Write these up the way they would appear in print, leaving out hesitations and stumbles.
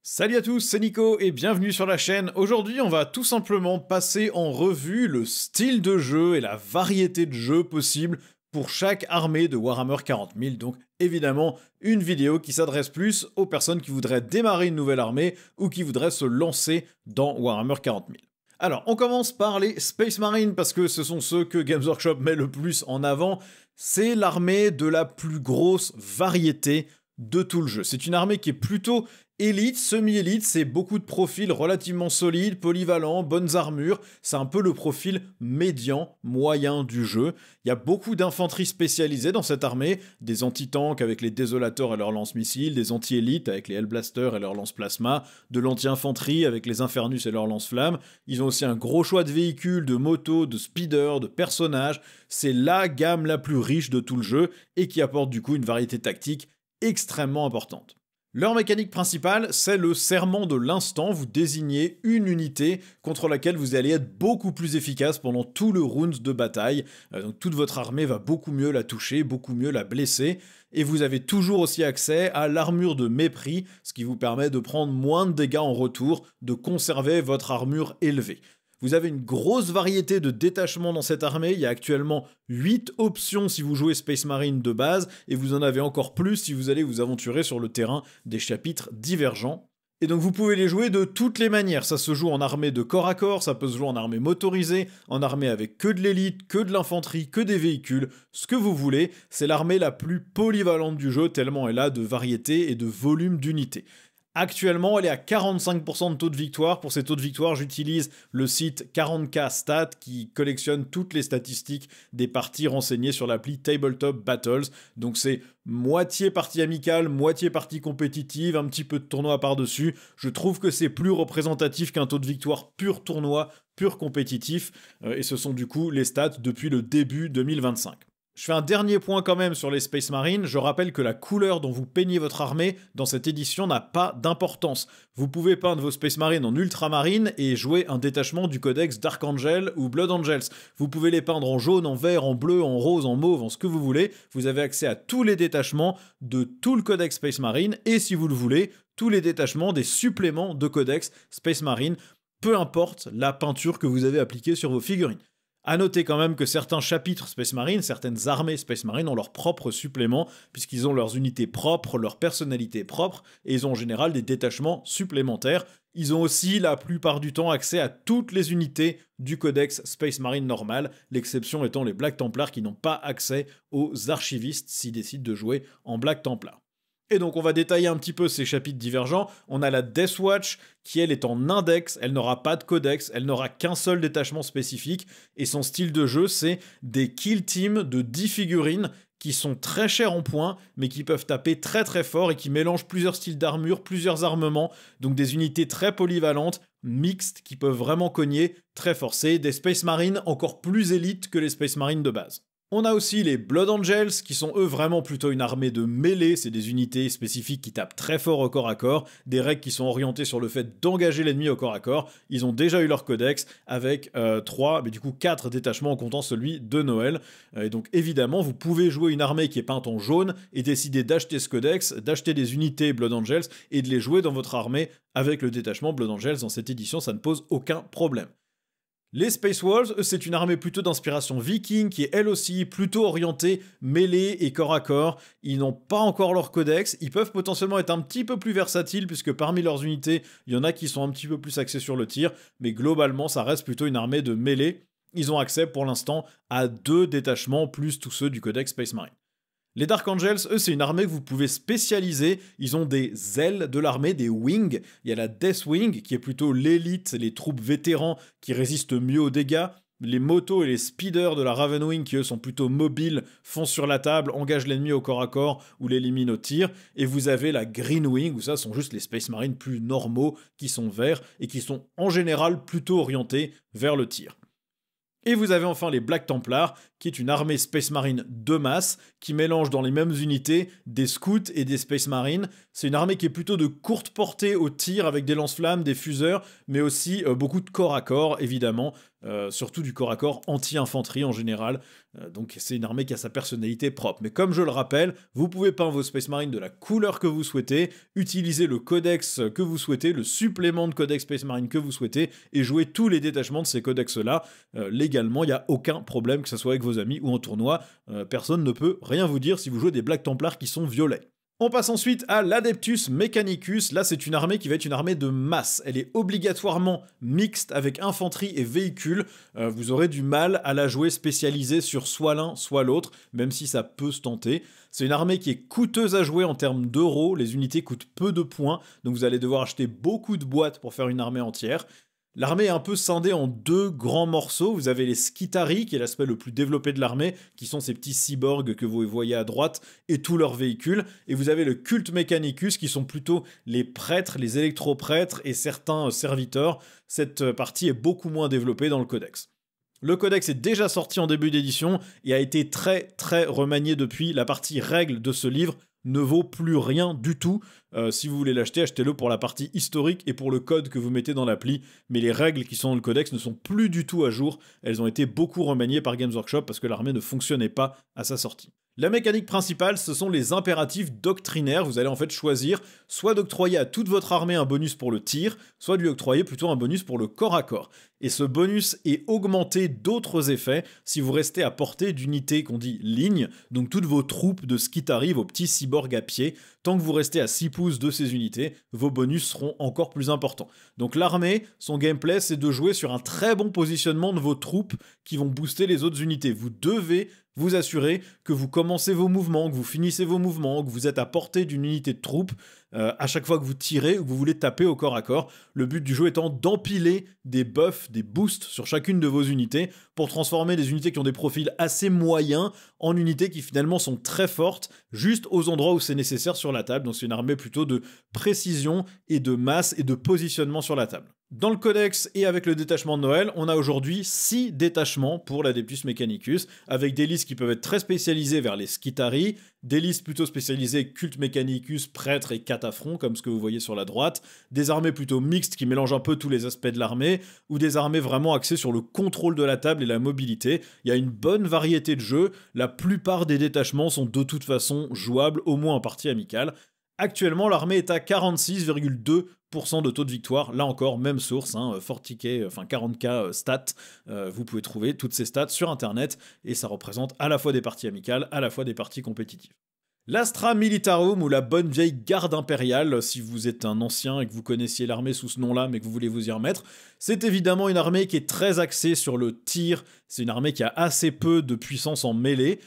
Salut à tous, c'est Nico et bienvenue sur la chaîne. Aujourd'hui, on va tout simplement passer en revue le style de jeu et la variété de jeux possibles pour chaque armée de Warhammer 40 000. Donc évidemment, une vidéo qui s'adresse plus aux personnes qui voudraient démarrer une nouvelle armée ou qui voudraient se lancer dans Warhammer 40 000. Alors, on commence par les Space Marines parce que ce sont ceux que Games Workshop met le plus en avant. C'est l'armée de la plus grosse variété de tout le jeu. C'est une armée qui est plutôt élite, semi-élite, c'est beaucoup de profils relativement solides, polyvalents, bonnes armures, c'est un peu le profil médian, moyen du jeu. Il y a beaucoup d'infanterie spécialisée dans cette armée, des anti-tanks avec les désolateurs et leurs lance-missiles, des anti-élites avec les Hellblasters et leurs lance-plasma, de l'anti-infanterie avec les Infernus et leurs lance-flammes. Ils ont aussi un gros choix de véhicules, de motos, de speeders, de personnages. C'est la gamme la plus riche de tout le jeu et qui apporte du coup une variété tactique extrêmement importante. Leur mécanique principale, c'est le serment de l'instant. Vous désignez une unité contre laquelle vous allez être beaucoup plus efficace pendant tout le round de bataille. Donc toute votre armée va beaucoup mieux la toucher, beaucoup mieux la blesser. Et vous avez toujours aussi accès à l'armure de mépris, ce qui vous permet de prendre moins de dégâts en retour, de conserver votre armure élevée. Vous avez une grosse variété de détachements dans cette armée, il y a actuellement 8 options si vous jouez Space Marine de base, et vous en avez encore plus si vous allez vous aventurer sur le terrain des chapitres divergents. Et donc vous pouvez les jouer de toutes les manières, ça se joue en armée de corps à corps, ça peut se jouer en armée motorisée, en armée avec que de l'élite, que de l'infanterie, que des véhicules, ce que vous voulez, c'est l'armée la plus polyvalente du jeu tellement elle a de variété et de volume d'unités. Actuellement, elle est à 45% de taux de victoire. Pour ces taux de victoire, j'utilise le site 40K Stats qui collectionne toutes les statistiques des parties renseignées sur l'appli Tabletop Battles. Donc c'est moitié partie amicale, moitié partie compétitive, un petit peu de tournoi par-dessus. Je trouve que c'est plus représentatif qu'un taux de victoire pur tournoi, pur compétitif. Et ce sont du coup les stats depuis le début 2025. Je fais un dernier point quand même sur les Space Marines, je rappelle que la couleur dont vous peignez votre armée dans cette édition n'a pas d'importance. Vous pouvez peindre vos Space Marines en ultramarine et jouer un détachement du codex Dark Angel ou Blood Angels. Vous pouvez les peindre en jaune, en vert, en bleu, en rose, en mauve, en ce que vous voulez. Vous avez accès à tous les détachements de tout le codex Space Marine et si vous le voulez, tous les détachements des suppléments de codex Space Marine, peu importe la peinture que vous avez appliquée sur vos figurines. A noter quand même que certains chapitres Space Marine, certaines armées Space Marine ont leurs propres suppléments, puisqu'ils ont leurs unités propres, leurs personnalités propres, et ils ont en général des détachements supplémentaires. Ils ont aussi la plupart du temps accès à toutes les unités du codex Space Marine normal, l'exception étant les Black Templars qui n'ont pas accès aux archivistes s'ils décident de jouer en Black Templar. Et donc on va détailler un petit peu ces chapitres divergents. On a la Death Watch qui elle est en index, elle n'aura pas de codex, elle n'aura qu'un seul détachement spécifique et son style de jeu c'est des kill teams de 10 figurines qui sont très chers en points mais qui peuvent taper très très fort et qui mélangent plusieurs styles d'armure, plusieurs armements, donc des unités très polyvalentes, mixtes qui peuvent vraiment cogner très fort. C'est des Space Marines encore plus élites que les Space Marines de base. On a aussi les Blood Angels, qui sont eux vraiment plutôt une armée de mêlée, c'est des unités spécifiques qui tapent très fort au corps à corps, des règles qui sont orientées sur le fait d'engager l'ennemi au corps à corps. Ils ont déjà eu leur codex avec 4 détachements en comptant celui de Noël. Et donc évidemment, vous pouvez jouer une armée qui est peinte en jaune et décider d'acheter ce codex, d'acheter des unités Blood Angels et de les jouer dans votre armée avec le détachement Blood Angels. Dans cette édition, ça ne pose aucun problème. Les Space Wolves, eux, c'est une armée plutôt d'inspiration viking qui est elle aussi plutôt orientée mêlée et corps à corps. Ils n'ont pas encore leur codex, ils peuvent potentiellement être un petit peu plus versatiles puisque parmi leurs unités, il y en a qui sont un petit peu plus axés sur le tir, mais globalement, ça reste plutôt une armée de mêlée. Ils ont accès pour l'instant à 2 détachements plus tous ceux du codex Space Marine. Les Dark Angels, eux, c'est une armée que vous pouvez spécialiser. Ils ont des ailes de l'armée, des wings. Il y a la Death Wing, qui est plutôt l'élite, les troupes vétérans qui résistent mieux aux dégâts. Les motos et les speeders de la Raven Wing, qui eux sont plutôt mobiles, foncent sur la table, engagent l'ennemi au corps à corps ou l'éliminent au tir. Et vous avez la Green Wing, où ça sont juste les Space Marines plus normaux, qui sont verts et qui sont en général plutôt orientés vers le tir. Et vous avez enfin les Black Templars, qui est une armée Space Marine de masse, qui mélange dans les mêmes unités des scouts et des Space Marines. C'est une armée qui est plutôt de courte portée au tir avec des lance-flammes, des fuseurs, mais aussi beaucoup de corps à corps, évidemment. surtout du corps à corps anti-infanterie en général. Donc c'est une armée qui a sa personnalité propre. Mais comme je le rappelle, vous pouvez peindre vos Space Marines de la couleur que vous souhaitez, utiliser le codex que vous souhaitez, le supplément de codex Space Marine que vous souhaitez, et jouer tous les détachements de ces codex-là légalement. Il n'y a aucun problème, que ce soit avec vos amis ou en tournoi. Personne ne peut rien vous dire si vous jouez des Black Templars qui sont violets. On passe ensuite à l'Adeptus Mechanicus. Là, c'est une armée qui va être une armée de masse. Elle est obligatoirement mixte avec infanterie et véhicules. Vous aurez du mal à la jouer spécialisée sur soit l'un, soit l'autre, même si ça peut se tenter. C'est une armée qui est coûteuse à jouer en termes d'euros. Les unités coûtent peu de points, donc vous allez devoir acheter beaucoup de boîtes pour faire une armée entière. L'armée est un peu scindée en deux grands morceaux. Vous avez les Skitarii, qui est l'aspect le plus développé de l'armée, qui sont ces petits cyborgs que vous voyez à droite, et tous leurs véhicules. Et vous avez le Cult Mechanicus, qui sont plutôt les prêtres, les électro-prêtres et certains serviteurs. Cette partie est beaucoup moins développée dans le codex. Le codex est déjà sorti en début d'édition et a été très remanié depuis. La partie règles de ce livre ne vaut plus rien du tout. Si vous voulez l'acheter, achetez-le pour la partie historique et pour le code que vous mettez dans l'appli. Mais les règles qui sont dans le codex ne sont plus du tout à jour. Elles ont été beaucoup remaniées par Games Workshop parce que l'armée ne fonctionnait pas à sa sortie. La mécanique principale, ce sont les impératifs doctrinaires. Vous allez en fait choisir soit d'octroyer à toute votre armée un bonus pour le tir, soit de lui octroyer plutôt un bonus pour le corps à corps. Et ce bonus est augmenté d'autres effets si vous restez à portée d'unités qu'on dit ligne, donc toutes vos troupes de Skitarii, vos petits cyborgs à pied. Tant que vous restez à 6 pouces de ces unités, vos bonus seront encore plus importants. Donc l'armée, son gameplay, c'est de jouer sur un très bon positionnement de vos troupes qui vont booster les autres unités. Vous devez vous assurer que vous commencez vos mouvements, que vous finissez vos mouvements, que vous êtes à portée d'une unité de troupes à chaque fois que vous tirez ou que vous voulez taper au corps à corps. Le but du jeu étant d'empiler des buffs, des boosts sur chacune de vos unités pour transformer des unités qui ont des profils assez moyens en unités qui finalement sont très fortes, juste aux endroits où c'est nécessaire sur la table. Donc c'est une armée plutôt de précision et de masse et de positionnement sur la table. Dans le codex et avec le détachement de Noël, on a aujourd'hui 6 détachements pour l'Adeptus Mechanicus, avec des listes qui peuvent être très spécialisées vers les Skitarii, des listes plutôt spécialisées Cult Mechanicus, prêtres et cataphrons, comme ce que vous voyez sur la droite, des armées plutôt mixtes qui mélangent un peu tous les aspects de l'armée, ou des armées vraiment axées sur le contrôle de la table et la mobilité. Il y a une bonne variété de jeux, la plupart des détachements sont de toute façon jouables, au moins en partie amicale. Actuellement, l'armée est à 46,2% de taux de victoire. Là encore, même source, 40K, enfin 40K stats. Vous pouvez trouver toutes ces stats sur Internet et ça représente à la fois des parties amicales, à la fois des parties compétitives. L'Astra Militarum, ou la bonne vieille garde impériale, si vous êtes un ancien et que vous connaissiez l'armée sous ce nom-là, mais que vous voulez vous y remettre, c'est évidemment une armée qui est très axée sur le tir. C'est une armée qui a assez peu de puissance en mêlée.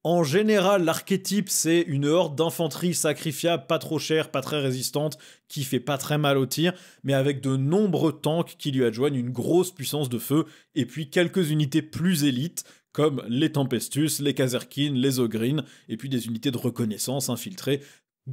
En général, l'archétype, c'est une horde d'infanterie sacrifiable, pas trop chère, pas très résistante, qui fait pas très mal au tir, mais avec de nombreux tanks qui lui adjoignent une grosse puissance de feu, et puis quelques unités plus élites, comme les Tempestus, les Kazerkin, les Ogryn, et puis des unités de reconnaissance infiltrées.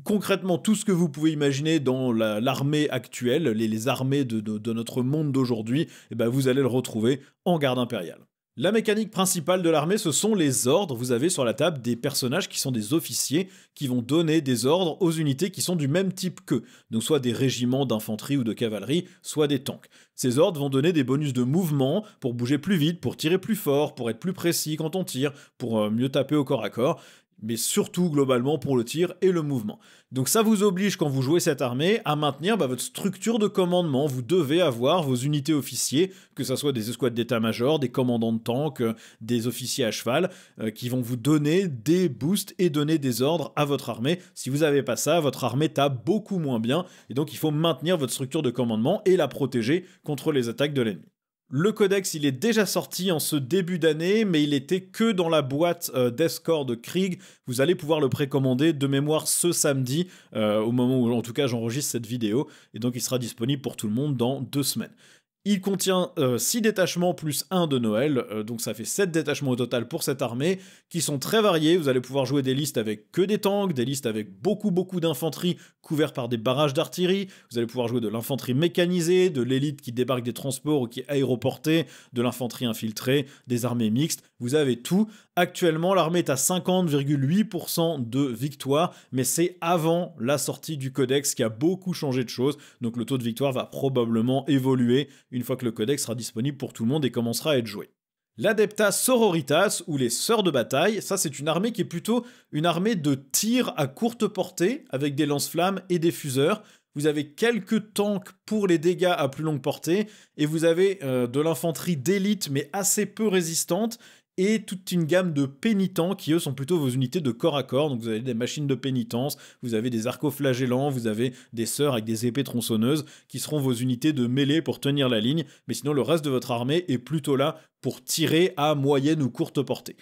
Concrètement, tout ce que vous pouvez imaginer dans l'armée actuelle, les armées de notre monde d'aujourd'hui, eh ben vous allez le retrouver en garde impériale. La mécanique principale de l'armée, ce sont les ordres. Vous avez sur la table des personnages qui sont des officiers qui vont donner des ordres aux unités qui sont du même type qu'eux. Donc soit des régiments d'infanterie ou de cavalerie, soit des tanks. Ces ordres vont donner des bonus de mouvement pour bouger plus vite, pour tirer plus fort, pour être plus précis quand on tire, pour mieux taper au corps à corps, mais surtout globalement pour le tir et le mouvement. Donc ça vous oblige quand vous jouez cette armée à maintenir votre structure de commandement. Vous devez avoir vos unités officiers, que ce soit des escouades d'état-major, des commandants de tanks, des officiers à cheval, qui vont vous donner des boosts et donner des ordres à votre armée. Si vous n'avez pas ça, votre armée tape beaucoup moins bien, et donc il faut maintenir votre structure de commandement et la protéger contre les attaques de l'ennemi. Le codex, il est déjà sorti en ce début d'année, mais il était que dans la boîte d'Escort de Krieg. Vous allez pouvoir le précommander de mémoire ce samedi, au moment où en tout cas j'enregistre cette vidéo, et donc il sera disponible pour tout le monde dans 2 semaines. Il contient 6 détachements plus 1 de Noël, donc ça fait 7 détachements au total pour cette armée, qui sont très variés. Vous allez pouvoir jouer des listes avec que des tanks, des listes avec beaucoup d'infanterie couverts par des barrages d'artillerie. Vous allez pouvoir jouer de l'infanterie mécanisée, de l'élite qui débarque des transports ou qui est aéroportée, de l'infanterie infiltrée, des armées mixtes. Vous avez tout. Actuellement, l'armée est à 50,8% de victoire, mais c'est avant la sortie du codex qui a beaucoup changé de choses, donc le taux de victoire va probablement évoluer une fois que le codex sera disponible pour tout le monde et commencera à être joué. L'Adepta Sororitas, ou les Sœurs de Bataille, ça c'est une armée qui est plutôt une armée de tir à courte portée, avec des lance-flammes et des fuseurs. Vous avez quelques tanks pour les dégâts à plus longue portée, et vous avez de l'infanterie d'élite, mais assez peu résistante, et toute une gamme de pénitents qui, eux, sont plutôt vos unités de corps à corps. Donc vous avez des machines de pénitence, vous avez des arcoflagellants, vous avez des sœurs avec des épées tronçonneuses, qui seront vos unités de mêlée pour tenir la ligne, mais sinon le reste de votre armée est plutôt là pour tirer à moyenne ou courte portée.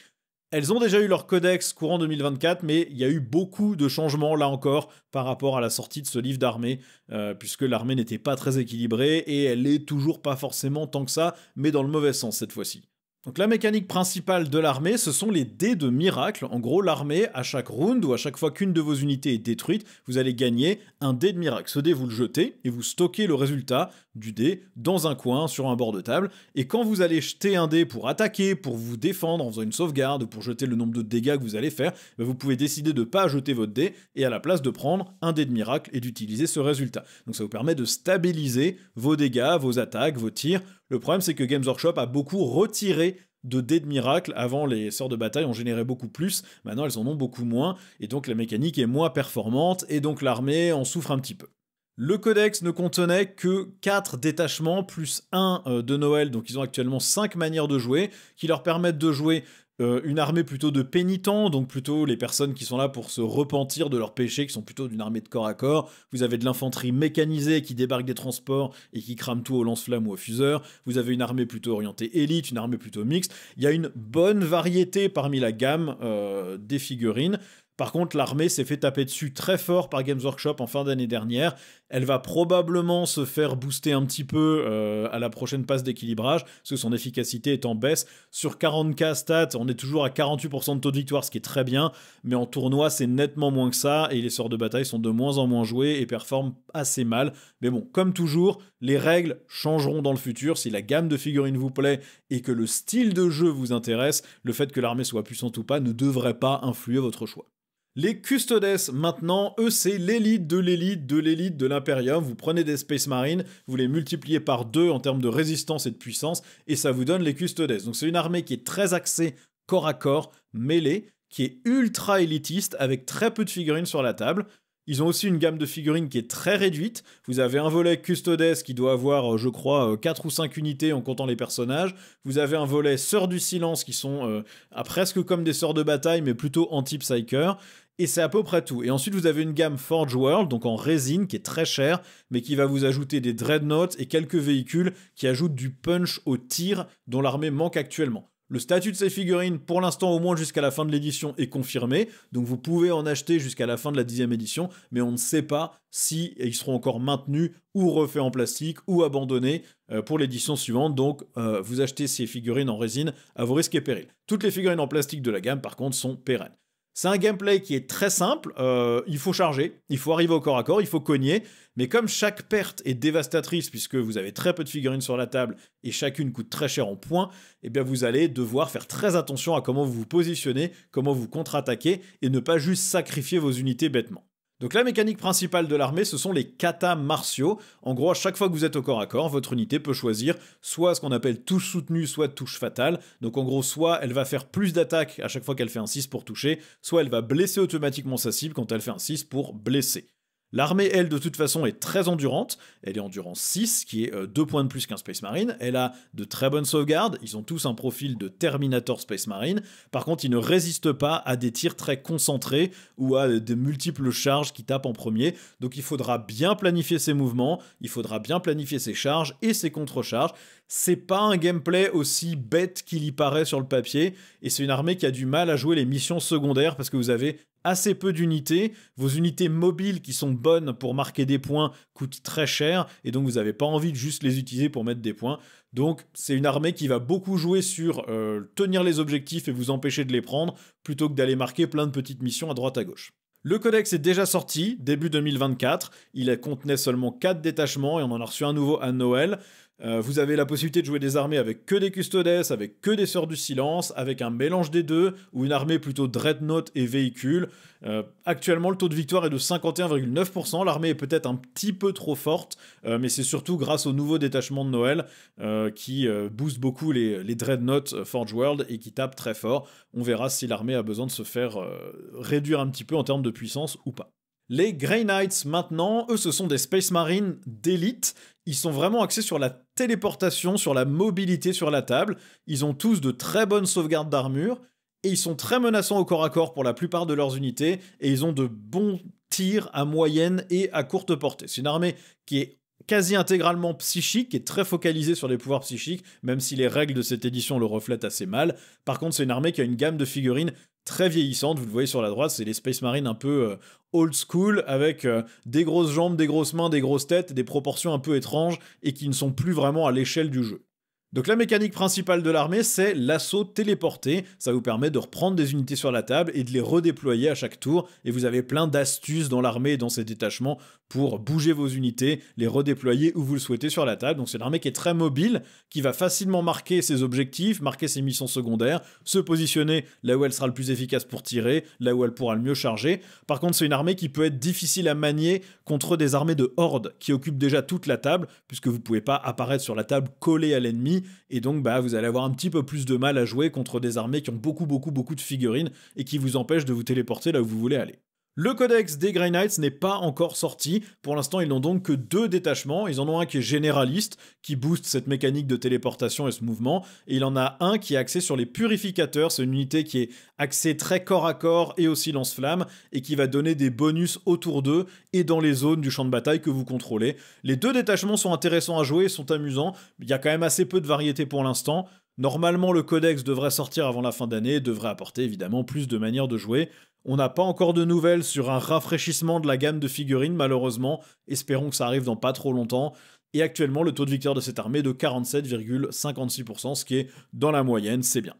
Elles ont déjà eu leur codex courant 2024, mais il y a eu beaucoup de changements là encore par rapport à la sortie de ce livre d'armée, puisque l'armée n'était pas très équilibrée et elle est toujours pas forcément tant que ça, mais dans le mauvais sens cette fois-ci. Donc la mécanique principale de l'armée, ce sont les dés de miracle. En gros, l'armée, à chaque round ou à chaque fois qu'une de vos unités est détruite, vous allez gagner un dé de miracle. Ce dé, vous le jetez et vous stockez le résultat du dé dans un coin sur un bord de table. Et quand vous allez jeter un dé pour attaquer, pour vous défendre en faisant une sauvegarde, pour jeter le nombre de dégâts que vous allez faire, vous pouvez décider de ne pas jeter votre dé et à la place de prendre un dé de miracle et d'utiliser ce résultat. Donc ça vous permet de stabiliser vos dégâts, vos attaques, vos tirs. Le problème, c'est que Games Workshop a beaucoup retiré de dés de miracle. Avant, les Sœurs de Bataille en généraient beaucoup plus, maintenant elles en ont beaucoup moins, et donc la mécanique est moins performante, et donc l'armée en souffre un petit peu. Le codex ne contenait que 4 détachements, plus 1 de Noël, donc ils ont actuellement 5 manières de jouer, qui leur permettent de jouer une armée plutôt de pénitents, donc plutôt les personnes qui sont là pour se repentir de leurs péchés, qui sont plutôt d'une armée de corps à corps. Vous avez de l'infanterie mécanisée qui débarque des transports et qui crame tout au lance-flammes ou au fuseur. Vous avez une armée plutôt orientée élite, une armée plutôt mixte. Il y a une bonne variété parmi la gamme des figurines. Par contre, l'armée s'est fait taper dessus très fort par Games Workshop en fin d'année dernière. Elle va probablement se faire booster un petit peu à la prochaine passe d'équilibrage, parce que son efficacité est en baisse. Sur 40k stats, on est toujours à 48% de taux de victoire, ce qui est très bien, mais en tournoi, c'est nettement moins que ça, et les Sœurs de Bataille sont de moins en moins joués et performent assez mal. Mais bon, comme toujours, les règles changeront dans le futur. Si la gamme de figurines vous plaît et que le style de jeu vous intéresse, le fait que l'armée soit puissante ou pas ne devrait pas influer votre choix. Les Custodes, maintenant, eux, c'est l'élite de l'élite de l'élite de l'Imperium. Vous prenez des Space Marines, vous les multipliez par 2 en termes de résistance et de puissance, et ça vous donne les Custodes. Donc c'est une armée qui est très axée corps à corps, mêlée, qui est ultra élitiste, avec très peu de figurines sur la table. Ils ont aussi une gamme de figurines qui est très réduite. Vous avez un volet Custodes qui doit avoir, je crois, 4 ou 5 unités en comptant les personnages. Vous avez un volet Sœurs du Silence qui sont presque comme des Sœurs de Bataille, mais plutôt anti-Psyker. Et c'est à peu près tout. Et ensuite, vous avez une gamme Forge World, donc en résine, qui est très chère, mais qui va vous ajouter des Dreadnoughts et quelques véhicules qui ajoutent du punch au tir dont l'armée manque actuellement. Le statut de ces figurines, pour l'instant au moins jusqu'à la fin de l'édition, est confirmé, donc vous pouvez en acheter jusqu'à la fin de la 10e édition, mais on ne sait pas si ils seront encore maintenus ou refaits en plastique ou abandonnés pour l'édition suivante, donc vous achetez ces figurines en résine à vos risques et périls. Toutes les figurines en plastique de la gamme, par contre, sont pérennes. C'est un gameplay qui est très simple, il faut charger, il faut arriver au corps à corps, il faut cogner, mais comme chaque perte est dévastatrice puisque vous avez très peu de figurines sur la table et chacune coûte très cher en points, eh bien vous allez devoir faire très attention à comment vous vous positionnez, comment vous contre-attaquez et ne pas juste sacrifier vos unités bêtement. Donc la mécanique principale de l'armée, ce sont les katas martiaux. En gros, à chaque fois que vous êtes au corps à corps, votre unité peut choisir soit ce qu'on appelle touche soutenue, soit touche fatale. Donc en gros, soit elle va faire plus d'attaques à chaque fois qu'elle fait un 6 pour toucher, soit elle va blesser automatiquement sa cible quand elle fait un 6 pour blesser. L'armée, elle, de toute façon, est très endurante. Elle est endurance 6, qui est 2 points de plus qu'un Space Marine. Elle a de très bonnes sauvegardes. Ils ont tous un profil de Terminator Space Marine. Par contre, ils ne résistent pas à des tirs très concentrés ou à de multiples charges qui tapent en premier. Donc il faudra bien planifier ses mouvements, il faudra bien planifier ses charges et ses contre-charges. C'est pas un gameplay aussi bête qu'il y paraît sur le papier, et c'est une armée qui a du mal à jouer les missions secondaires parce que vous avez assez peu d'unités, vos unités mobiles qui sont bonnes pour marquer des points coûtent très cher, et donc vous n'avez pas envie de juste les utiliser pour mettre des points. Donc c'est une armée qui va beaucoup jouer sur tenir les objectifs et vous empêcher de les prendre, plutôt que d'aller marquer plein de petites missions à droite à gauche. Le codex est déjà sorti, début 2024, il contenait seulement 4 détachements et on en a reçu un nouveau à Noël. Vous avez la possibilité de jouer des armées avec que des custodes, avec que des sœurs du silence, avec un mélange des deux, ou une armée plutôt dreadnought et véhicule. Actuellement, le taux de victoire est de 51,9%. L'armée est peut-être un petit peu trop forte, mais c'est surtout grâce au nouveau détachement de Noël qui booste beaucoup les dreadnoughts Forge World et qui tape très fort. On verra si l'armée a besoin de se faire réduire un petit peu en termes de puissance ou pas. Les Grey Knights, maintenant, eux, ce sont des Space Marines d'élite. Ils sont vraiment axés sur la téléportation, sur la mobilité sur la table. Ils ont tous de très bonnes sauvegardes d'armure. Et ils sont très menaçants au corps à corps pour la plupart de leurs unités. Et ils ont de bons tirs à moyenne et à courte portée. C'est une armée qui est quasi intégralement psychique, qui est très focalisée sur les pouvoirs psychiques, même si les règles de cette édition le reflètent assez mal. Par contre, c'est une armée qui a une gamme de figurines très vieillissante. Vous le voyez sur la droite, c'est les Space Marines un peu old school, avec des grosses jambes, des grosses mains, des grosses têtes, des proportions un peu étranges, et qui ne sont plus vraiment à l'échelle du jeu. Donc la mécanique principale de l'armée, c'est l'assaut téléporté. Ça vous permet de reprendre des unités sur la table et de les redéployer à chaque tour. Et vous avez plein d'astuces dans l'armée et dans ses détachements pour bouger vos unités, les redéployer où vous le souhaitez sur la table. Donc c'est une armée qui est très mobile, qui va facilement marquer ses objectifs, marquer ses missions secondaires, se positionner là où elle sera le plus efficace pour tirer, là où elle pourra le mieux charger. Par contre, c'est une armée qui peut être difficile à manier contre des armées de horde qui occupent déjà toute la table, puisque vous ne pouvez pas apparaître sur la table collée à l'ennemi. Et donc vous allez avoir un petit peu plus de mal à jouer contre des armées qui ont beaucoup de figurines et qui vous empêchent de vous téléporter là où vous voulez aller. Le codex des Grey Knights n'est pas encore sorti. Pour l'instant, ils n'ont donc que 2 détachements. Ils en ont un qui est généraliste, qui booste cette mécanique de téléportation et ce mouvement. Et il en a un qui est axé sur les purificateurs. C'est une unité qui est axée très corps à corps et aussi lance-flamme et qui va donner des bonus autour d'eux et dans les zones du champ de bataille que vous contrôlez. Les 2 détachements sont intéressants à jouer et sont amusants. Il y a quand même assez peu de variété pour l'instant. Normalement, le codex devrait sortir avant la fin d'année et devrait apporter évidemment plus de manières de jouer. On n'a pas encore de nouvelles sur un rafraîchissement de la gamme de figurines, malheureusement. Espérons que ça arrive dans pas trop longtemps. Et actuellement, le taux de victoire de cette armée est de 47,56%, ce qui est dans la moyenne, c'est bien.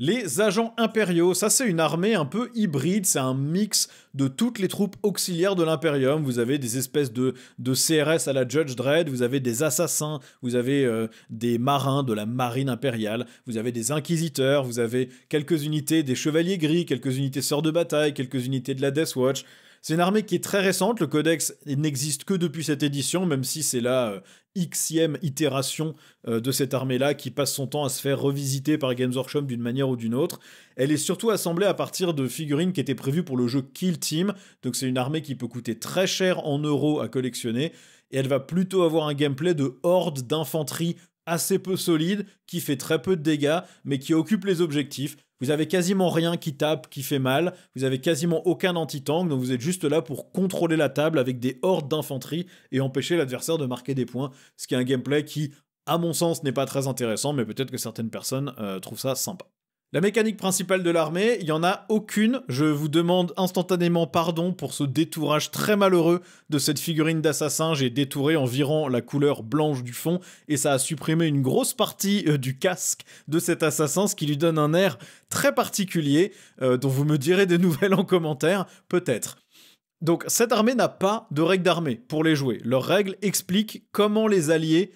Les agents impériaux, ça c'est une armée un peu hybride, c'est un mix de toutes les troupes auxiliaires de l'Imperium. Vous avez des espèces de CRS à la Judge Dredd, vous avez des assassins, vous avez des marins de la marine impériale, vous avez des inquisiteurs, vous avez quelques unités des chevaliers gris, quelques unités sœurs de bataille, quelques unités de la Death Watch. C'est une armée qui est très récente, le codex n'existe que depuis cette édition, même si c'est la xème itération de cette armée-là qui passe son temps à se faire revisiter par Games Workshop d'une manière ou d'une autre. Elle est surtout assemblée à partir de figurines qui étaient prévues pour le jeu Kill Team, donc c'est une armée qui peut coûter très cher en euros à collectionner, et elle va plutôt avoir un gameplay de horde d'infanterie assez peu solide, qui fait très peu de dégâts, mais qui occupe les objectifs. Vous avez quasiment rien qui tape, qui fait mal, vous avez quasiment aucun anti-tank, donc vous êtes juste là pour contrôler la table avec des hordes d'infanterie et empêcher l'adversaire de marquer des points, ce qui est un gameplay qui, à mon sens, n'est pas très intéressant, mais peut-être que certaines personnes trouvent ça sympa. La mécanique principale de l'armée, il n'y en a aucune. Je vous demande instantanément pardon pour ce détourage très malheureux de cette figurine d'assassin. J'ai détouré en virant la couleur blanche du fond et ça a supprimé une grosse partie du casque de cet assassin, ce qui lui donne un air très particulier, dont vous me direz des nouvelles en commentaire, peut-être. Donc cette armée n'a pas de règles d'armée pour les jouer. Leurs règles expliquent comment les allier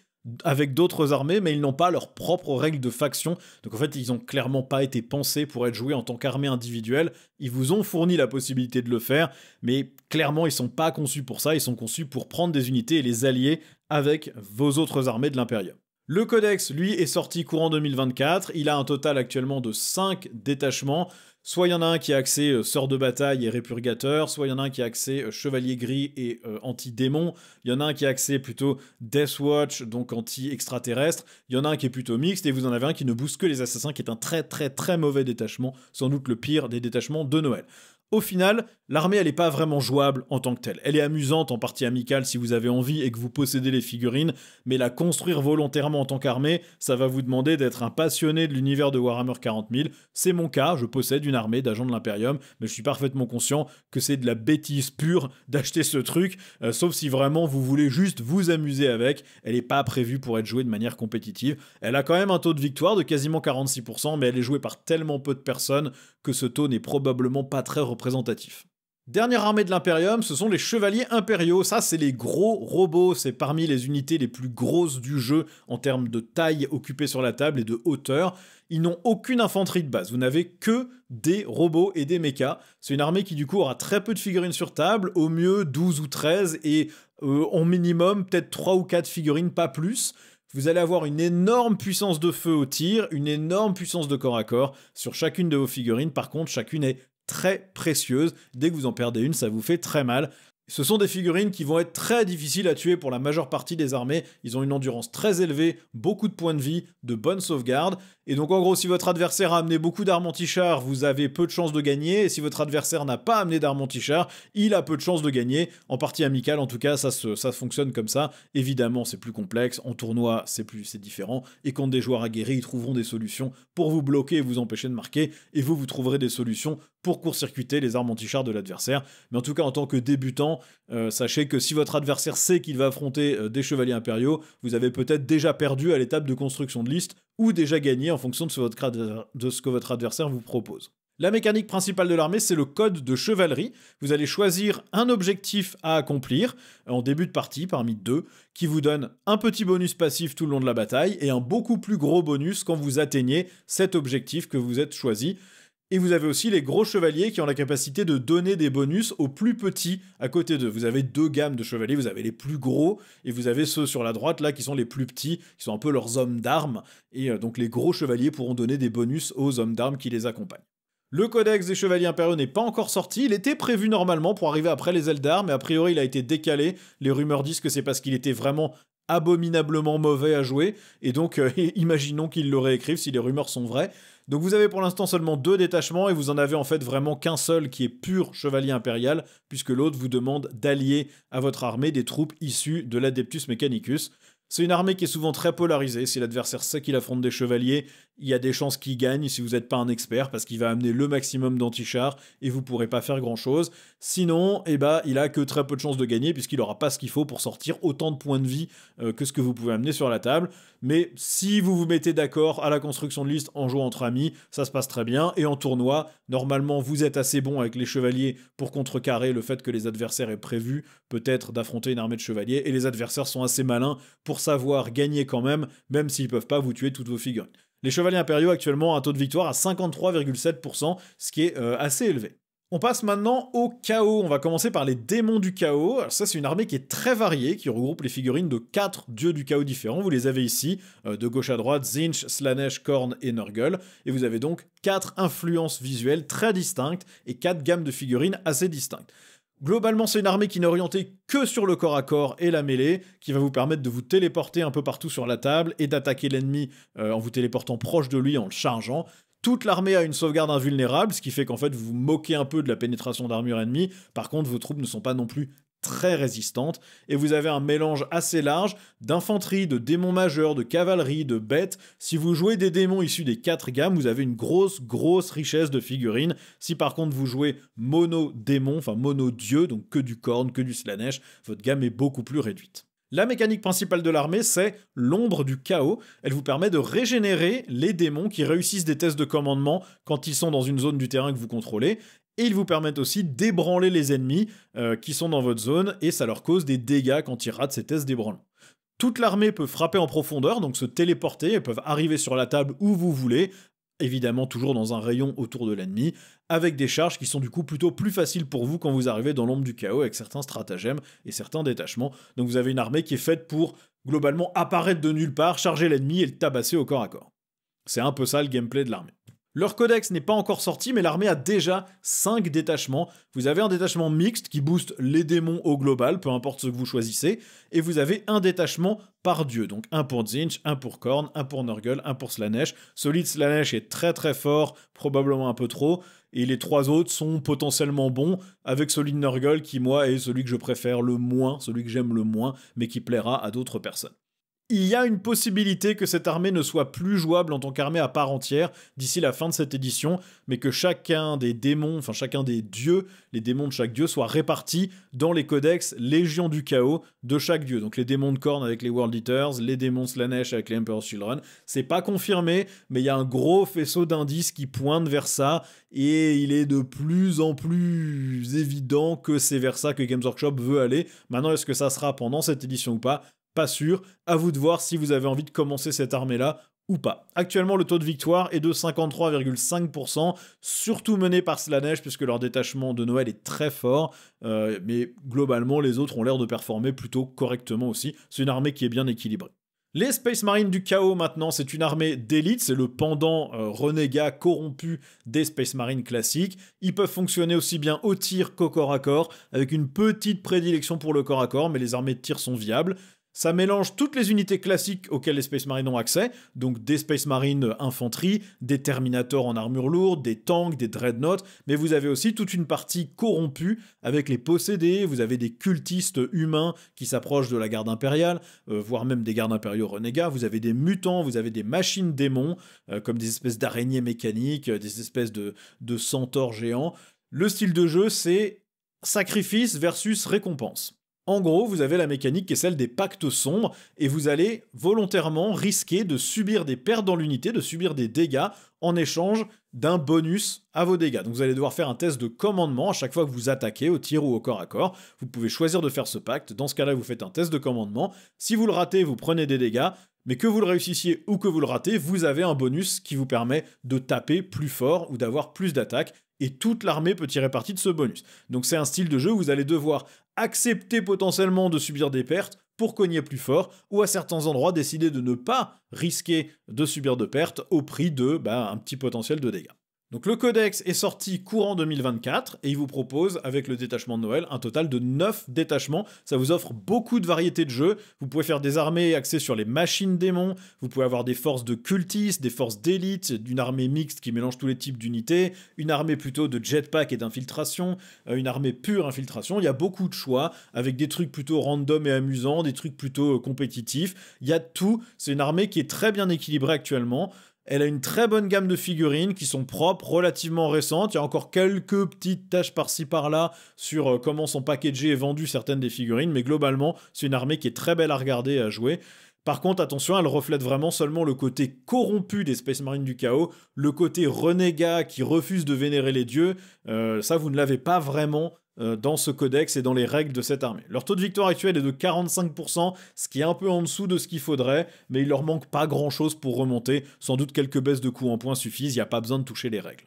avec d'autres armées, mais ils n'ont pas leurs propres règles de faction. Donc en fait, ils n'ont clairement pas été pensés pour être joués en tant qu'armée individuelle. Ils vous ont fourni la possibilité de le faire, mais clairement, ils sont pas conçus pour ça. Ils sont conçus pour prendre des unités et les allier avec vos autres armées de l'Imperium. Le codex, lui, est sorti courant 2024. Il a un total actuellement de 5 détachements. Soit il y en a un qui est axé sœur de bataille et répurgateur, soit il y en a un qui est axé chevalier gris et anti-démon, il y en a un qui est axé plutôt Death Watch, donc anti-extraterrestre, il y en a un qui est plutôt mixte, et vous en avez un qui ne booste que les assassins, qui est un très mauvais détachement, sans doute le pire des détachements de Noël. Au final, l'armée, elle n'est pas vraiment jouable en tant que telle. Elle est amusante en partie amicale si vous avez envie et que vous possédez les figurines, mais la construire volontairement en tant qu'armée, ça va vous demander d'être un passionné de l'univers de Warhammer 40 000. C'est mon cas, je possède une armée d'agents de l'Imperium, mais je suis parfaitement conscient que c'est de la bêtise pure d'acheter ce truc, sauf si vraiment vous voulez juste vous amuser avec. Elle n'est pas prévue pour être jouée de manière compétitive. Elle a quand même un taux de victoire de quasiment 46%, mais elle est jouée par tellement peu de personnes que ce taux n'est probablement pas très représentatif. Dernière armée de l'Imperium, ce sont les chevaliers impériaux. Ça, c'est les gros robots. C'est parmi les unités les plus grosses du jeu en termes de taille occupée sur la table et de hauteur. Ils n'ont aucune infanterie de base. Vous n'avez que des robots et des mechas. C'est une armée qui, du coup, aura très peu de figurines sur table. Au mieux, 12 ou 13. Et en minimum, peut-être 3 ou 4 figurines, pas plus. Vous allez avoir une énorme puissance de feu au tir, une énorme puissance de corps à corps sur chacune de vos figurines. Par contre, chacune est très précieuse. Dès que vous en perdez une, ça vous fait très mal. Ce sont des figurines qui vont être très difficiles à tuer pour la majeure partie des armées. Ils ont une endurance très élevée, beaucoup de points de vie, de bonnes sauvegardes. Et donc en gros, si votre adversaire a amené beaucoup d'armes anti-char, vous avez peu de chances de gagner. Et si votre adversaire n'a pas amené d'armes anti-char, il a peu de chances de gagner. En partie amicale, en tout cas, ça fonctionne comme ça. Évidemment, c'est plus complexe. En tournoi, c'est différent. Et contre des joueurs aguerris, ils trouveront des solutions pour vous bloquer et vous empêcher de marquer. Et vous trouverez des solutions pour court-circuiter les armes anti-char de l'adversaire. Mais en tout cas, en tant que débutant, sachez que si votre adversaire sait qu'il va affronter des chevaliers impériaux, vous avez peut-être déjà perdu à l'étape de construction de liste ou déjà gagné en fonction de ce que votre adversaire vous propose. La mécanique principale de l'armée, c'est le code de chevalerie. Vous allez choisir un objectif à accomplir en début de partie, parmi deux, qui vous donne un petit bonus passif tout le long de la bataille et un beaucoup plus gros bonus quand vous atteignez cet objectif que vous êtes choisi. Et vous avez aussi les gros chevaliers qui ont la capacité de donner des bonus aux plus petits à côté d'eux. Vous avez deux gammes de chevaliers, vous avez les plus gros et vous avez ceux sur la droite là qui sont les plus petits, qui sont un peu leurs hommes d'armes. Et donc les gros chevaliers pourront donner des bonus aux hommes d'armes qui les accompagnent. Le codex des chevaliers impériaux n'est pas encore sorti, il était prévu normalement pour arriver après les Eldar, mais a priori il a été décalé. Les rumeurs disent que c'est parce qu'il était vraiment abominablement mauvais à jouer, et donc imaginons qu'ils le réécrivent si les rumeurs sont vraies. Donc vous avez pour l'instant seulement 2 détachements, et vous en avez en fait vraiment qu'un seul qui est pur chevalier impérial, puisque l'autre vous demande d'allier à votre armée des troupes issues de l'Adeptus Mechanicus. C'est une armée qui est souvent très polarisée. Si l'adversaire sait qu'il affronte des chevaliers, il y a des chances qu'il gagne si vous n'êtes pas un expert, parce qu'il va amener le maximum d'anti-chars et vous pourrez pas faire grand chose. Sinon, il a que très peu de chances de gagner, puisqu'il aura pas ce qu'il faut pour sortir autant de points de vie que ce que vous pouvez amener sur la table. Mais si vous vous mettez d'accord à la construction de liste en jouant entre amis, ça se passe très bien. Et en tournoi, normalement, vous êtes assez bon avec les chevaliers pour contrecarrer le fait que les adversaires aient prévu peut-être d'affronter une armée de chevaliers. Et les adversaires sont assez malins pour savoir gagner quand même s'ils peuvent pas vous tuer toutes vos figurines. Les chevaliers impériaux actuellement ont un taux de victoire à 53,7%, ce qui est assez élevé. On passe maintenant au chaos. On va commencer par les démons du chaos. Alors ça, c'est une armée qui est très variée, qui regroupe les figurines de 4 dieux du chaos différents. Vous les avez ici, de gauche à droite, Tzeentch, Slaanesh, Khorne et Nurgle. Et vous avez donc 4 influences visuelles très distinctes et 4 gammes de figurines assez distinctes. Globalement, c'est une armée qui n'est orientée que sur le corps à corps et la mêlée, qui va vous permettre de vous téléporter un peu partout sur la table et d'attaquer l'ennemi en vous téléportant proche de lui, en le chargeant. Toute l'armée a une sauvegarde invulnérable, ce qui fait qu'en fait vous vous moquez un peu de la pénétration d'armure ennemie. Par contre, vos troupes ne sont pas non plus très résistantes, et vous avez un mélange assez large d'infanterie, de démons majeurs, de cavalerie, de bêtes. Si vous jouez des démons issus des 4 gammes, vous avez une grosse richesse de figurines. Si par contre vous jouez mono-démon, enfin mono-dieu, donc que du Khorne, que du Slaanesh, votre gamme est beaucoup plus réduite. La mécanique principale de l'armée, c'est l'ombre du chaos. Elle vous permet de régénérer les démons qui réussissent des tests de commandement quand ils sont dans une zone du terrain que vous contrôlez. Et ils vous permettent aussi d'ébranler les ennemis qui sont dans votre zone, et ça leur cause des dégâts quand ils ratent ces tests d'ébranlement. Toute l'armée peut frapper en profondeur, donc se téléporter, elles peuvent arriver sur la table où vous voulez, évidemment toujours dans un rayon autour de l'ennemi, avec des charges qui sont du coup plutôt plus faciles pour vous quand vous arrivez dans l'ombre du chaos avec certains stratagèmes et certains détachements. Donc vous avez une armée qui est faite pour globalement apparaître de nulle part, charger l'ennemi et le tabasser au corps à corps. C'est un peu ça le gameplay de l'armée. Leur codex n'est pas encore sorti, mais l'armée a déjà 5 détachements. Vous avez un détachement mixte qui booste les démons au global, peu importe ce que vous choisissez, et vous avez un détachement par dieu, donc un pour Tzeentch, un pour Khorne, un pour Nurgle, un pour Slaanesh. Celui de Slaanesh est très fort, probablement un peu trop, et les 3 autres sont potentiellement bons, avec celui de Nurgle qui, moi, est celui que je préfère le moins, celui que j'aime le moins, mais qui plaira à d'autres personnes. Il y a une possibilité que cette armée ne soit plus jouable en tant qu'armée à part entière d'ici la fin de cette édition, mais que chacun des démons, enfin chacun des dieux, les démons de chaque dieu soient répartis dans les codex Légion du Chaos de chaque dieu. Donc les démons de Khorne avec les World Eaters, les démons Slaanesh avec les Emperor's Children. C'est pas confirmé, mais il y a un gros faisceau d'indices qui pointent vers ça, et il est de plus en plus évident que c'est vers ça que Games Workshop veut aller. Maintenant, est-ce que ça sera pendant cette édition ou pas ? Pas sûr, à vous de voir si vous avez envie de commencer cette armée-là ou pas. Actuellement, le taux de victoire est de 53,5%, surtout mené par Slaanesh, puisque leur détachement de Noël est très fort, mais globalement, les autres ont l'air de performer plutôt correctement aussi. C'est une armée qui est bien équilibrée. Les Space Marines du Chaos, maintenant, c'est une armée d'élite, c'est le pendant renégat corrompu des Space Marines classiques. Ils peuvent fonctionner aussi bien au tir qu'au corps à corps, avec une petite prédilection pour le corps à corps, mais les armées de tir sont viables. Ça mélange toutes les unités classiques auxquelles les Space Marines ont accès, donc des Space Marines infanterie, des Terminators en armure lourde, des tanks, des Dreadnoughts, mais vous avez aussi toute une partie corrompue avec les possédés, vous avez des cultistes humains qui s'approchent de la garde impériale, voire même des gardes impériaux renégats, vous avez des mutants, vous avez des machines démons, comme des espèces d'araignées mécaniques, des espèces de centaures géants. Le style de jeu, c'est sacrifice versus récompense. En gros, vous avez la mécanique qui est celle des pactes sombres, et vous allez volontairement risquer de subir des pertes dans l'unité, de subir des dégâts, en échange d'un bonus à vos dégâts. Donc vous allez devoir faire un test de commandement à chaque fois que vous attaquez au tir ou au corps à corps. Vous pouvez choisir de faire ce pacte. Dans ce cas-là, vous faites un test de commandement. Si vous le ratez, vous prenez des dégâts. Mais que vous le réussissiez ou que vous le ratez, vous avez un bonus qui vous permet de taper plus fort ou d'avoir plus d'attaques. Et toute l'armée peut tirer parti de ce bonus. Donc c'est un style de jeu où vous allez devoir accepter potentiellement de subir des pertes pour cogner plus fort, ou à certains endroits décider de ne pas risquer de subir de pertes au prix de un petit potentiel de dégâts. Donc le codex est sorti courant 2024 et il vous propose, avec le détachement de Noël, un total de 9 détachements. Ça vous offre beaucoup de variétés de jeux. Vous pouvez faire des armées axées sur les machines démons, vous pouvez avoir des forces de cultistes, des forces d'élite, une armée mixte qui mélange tous les types d'unités, une armée plutôt de jetpack et d'infiltration, une armée pure infiltration. Il y a beaucoup de choix, avec des trucs plutôt random et amusants, des trucs plutôt compétitifs. Il y a tout. C'est une armée qui est très bien équilibrée actuellement. Elle a une très bonne gamme de figurines qui sont propres, relativement récentes. Il y a encore quelques petites tâches par-ci par-là sur comment sont packagées et vendues certaines des figurines, mais globalement, c'est une armée qui est très belle à regarder et à jouer. Par contre, attention, elle reflète vraiment seulement le côté corrompu des Space Marines du Chaos, le côté renégat qui refuse de vénérer les dieux. Ça, vous ne l'avez pas vraiment dans ce codex et dans les règles de cette armée. Leur taux de victoire actuel est de 45%, ce qui est un peu en dessous de ce qu'il faudrait, mais il leur manque pas grand-chose pour remonter. Sans doute quelques baisses de coups en points suffisent, il n'y a pas besoin de toucher les règles.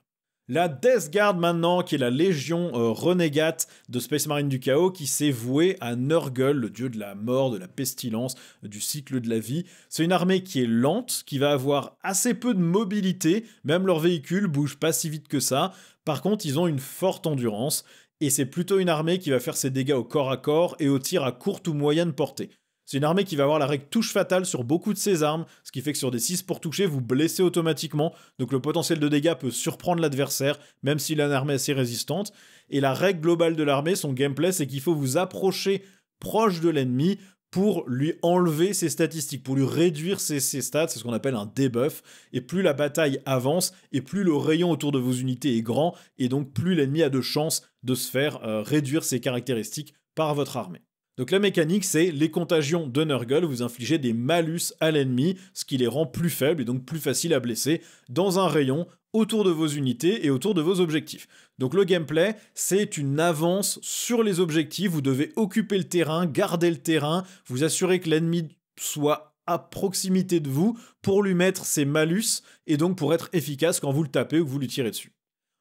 La Death Guard maintenant, qui est la légion renégate de Space Marine du Chaos, qui s'est vouée à Nurgle, le dieu de la mort, de la pestilence, du cycle de la vie. C'est une armée qui est lente, qui va avoir assez peu de mobilité, même leurs véhicules bougent pas si vite que ça. Par contre, ils ont une forte endurance, et c'est plutôt une armée qui va faire ses dégâts au corps à corps et au tir à courte ou moyenne portée. C'est une armée qui va avoir la règle touche fatale sur beaucoup de ses armes, ce qui fait que sur des 6 pour toucher, vous blessez automatiquement, donc le potentiel de dégâts peut surprendre l'adversaire, même s'il a une armée assez résistante. Et la règle globale de l'armée, son gameplay, c'est qu'il faut vous approcher proche de l'ennemi pour lui enlever ses statistiques, pour lui réduire ses stats, c'est ce qu'on appelle un debuff, et plus la bataille avance, et plus le rayon autour de vos unités est grand, et donc plus l'ennemi a de chances de se faire réduire ses caractéristiques par votre armée. Donc la mécanique, c'est les contagions de Nurgle, vous infligez des malus à l'ennemi, ce qui les rend plus faibles et donc plus faciles à blesser, dans un rayon autour de vos unités et autour de vos objectifs. Donc le gameplay, c'est une avance sur les objectifs, vous devez occuper le terrain, garder le terrain, vous assurer que l'ennemi soit à proximité de vous pour lui mettre ses malus et donc pour être efficace quand vous le tapez ou que vous lui tirez dessus.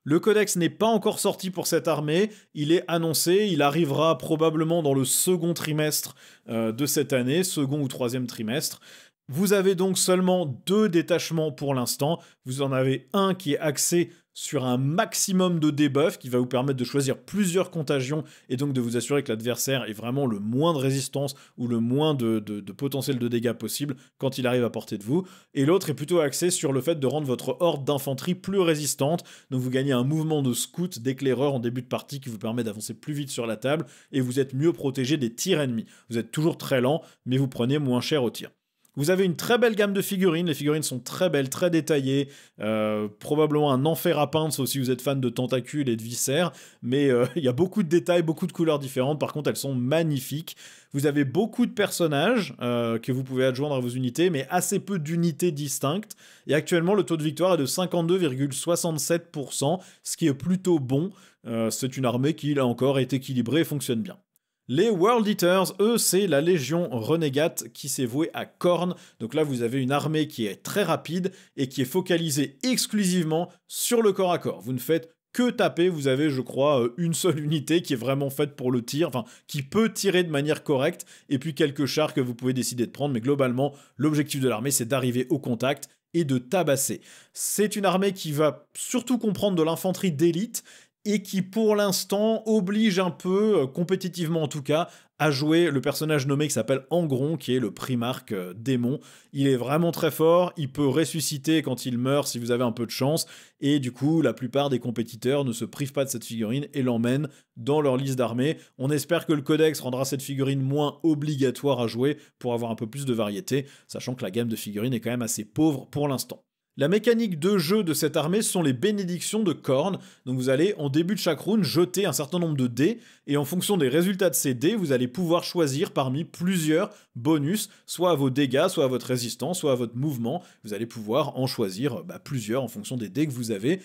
Le codex n'est pas encore sorti pour cette armée, il est annoncé, il arrivera probablement dans le second trimestre de cette année, second ou troisième trimestre. Vous avez donc seulement 2 détachements pour l'instant, vous en avez un qui est axé sur un maximum de debuff qui va vous permettre de choisir plusieurs contagions et donc de vous assurer que l'adversaire ait vraiment le moins de résistance ou le moins de potentiel de dégâts possible quand il arrive à portée de vous. Et l'autre est plutôt axé sur le fait de rendre votre horde d'infanterie plus résistante. Donc vous gagnez un mouvement de scout, d'éclaireur en début de partie qui vous permet d'avancer plus vite sur la table et vous êtes mieux protégé des tirs ennemis. Vous êtes toujours très lent, mais vous prenez moins cher au tir. Vous avez une très belle gamme de figurines, les figurines sont très belles, très détaillées, probablement un enfer à peindre, sauf si vous êtes fan de tentacules et de viscères, mais il y a beaucoup de détails, beaucoup de couleurs différentes, par contre elles sont magnifiques. Vous avez beaucoup de personnages que vous pouvez adjoindre à vos unités, mais assez peu d'unités distinctes, et actuellement le taux de victoire est de 52,67%, ce qui est plutôt bon. C'est une armée qui, là encore, est équilibrée et fonctionne bien. Les World Eaters, eux, c'est la Légion Renégate qui s'est vouée à Khorne. Donc là, vous avez une armée qui est très rapide et qui est focalisée exclusivement sur le corps à corps. Vous ne faites que taper, vous avez, je crois, une seule unité qui est vraiment faite pour le tir, enfin, qui peut tirer de manière correcte, et puis quelques chars que vous pouvez décider de prendre, mais globalement, l'objectif de l'armée, c'est d'arriver au contact et de tabasser. C'est une armée qui va surtout comprendre de l'infanterie d'élite, et qui pour l'instant oblige un peu, compétitivement en tout cas, à jouer le personnage nommé qui s'appelle Angron, qui est le primarque démon. Il est vraiment très fort, il peut ressusciter quand il meurt si vous avez un peu de chance, et du coup la plupart des compétiteurs ne se privent pas de cette figurine et l'emmènent dans leur liste d'armées. On espère que le codex rendra cette figurine moins obligatoire à jouer pour avoir un peu plus de variété, sachant que la gamme de figurines est quand même assez pauvre pour l'instant. La mécanique de jeu de cette armée, ce sont les bénédictions de Khorne. Donc vous allez, en début de chaque round, jeter un certain nombre de dés, et en fonction des résultats de ces dés, vous allez pouvoir choisir parmi plusieurs bonus, soit à vos dégâts, soit à votre résistance, soit à votre mouvement. Vous allez pouvoir en choisir plusieurs en fonction des dés que vous avez.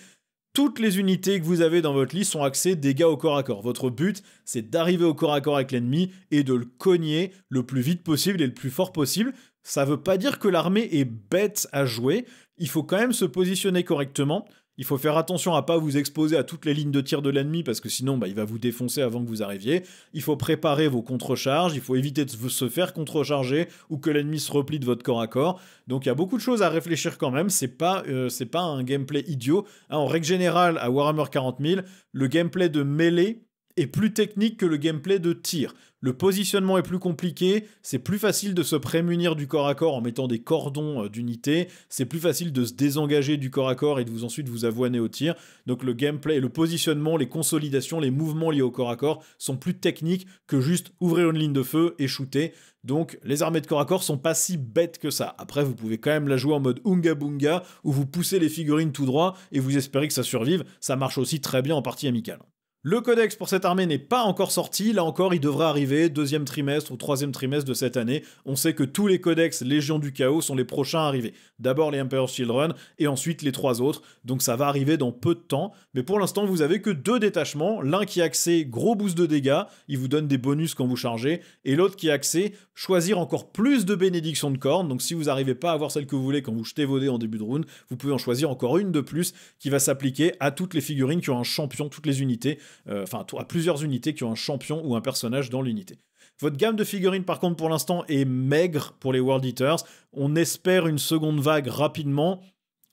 Toutes les unités que vous avez dans votre liste sont axées dégâts au corps à corps. Votre but, c'est d'arriver au corps à corps avec l'ennemi et de le cogner le plus vite possible et le plus fort possible. Ça veut pas dire que l'armée est bête à jouer, il faut quand même se positionner correctement. Il faut faire attention à pas vous exposer à toutes les lignes de tir de l'ennemi parce que sinon il va vous défoncer avant que vous arriviez. Il faut préparer vos contre-charges, il faut éviter de se faire contre-charger ou que l'ennemi se replie de votre corps à corps. Donc il y a beaucoup de choses à réfléchir quand même, c'est pas un gameplay idiot. En règle générale, à Warhammer 40 000, le gameplay de mêlée est plus technique que le gameplay de tir. Le positionnement est plus compliqué, c'est plus facile de se prémunir du corps à corps en mettant des cordons d'unités, c'est plus facile de se désengager du corps à corps et de ensuite vous avoiner au tir. Donc le gameplay, le positionnement, les consolidations, les mouvements liés au corps à corps sont plus techniques que juste ouvrir une ligne de feu et shooter. Donc les armées de corps à corps sont pas si bêtes que ça. Après vous pouvez quand même la jouer en mode Unga Bunga où vous poussez les figurines tout droit et vous espérez que ça survive, ça marche aussi très bien en partie amicale. Le codex pour cette armée n'est pas encore sorti, là encore il devrait arriver deuxième trimestre ou troisième trimestre de cette année. On sait que tous les codex Légion du Chaos sont les prochains à arriver. D'abord les Emperor's Children et ensuite les 3 autres, donc ça va arriver dans peu de temps. Mais pour l'instant vous avez que 2 détachements, l'un qui est axé gros boost de dégâts, il vous donne des bonus quand vous chargez, et l'autre qui est axé choisir encore plus de bénédictions de Khorne. Donc si vous n'arrivez pas à avoir celle que vous voulez quand vous jetez vos dés en début de round, vous pouvez en choisir encore une de plus qui va s'appliquer à toutes les figurines qui ont un champion, toutes les unités, à plusieurs unités qui ont un champion ou un personnage dans l'unité. Votre gamme de figurines, par contre, pour l'instant, est maigre pour les World Eaters. On espère une seconde vague rapidement.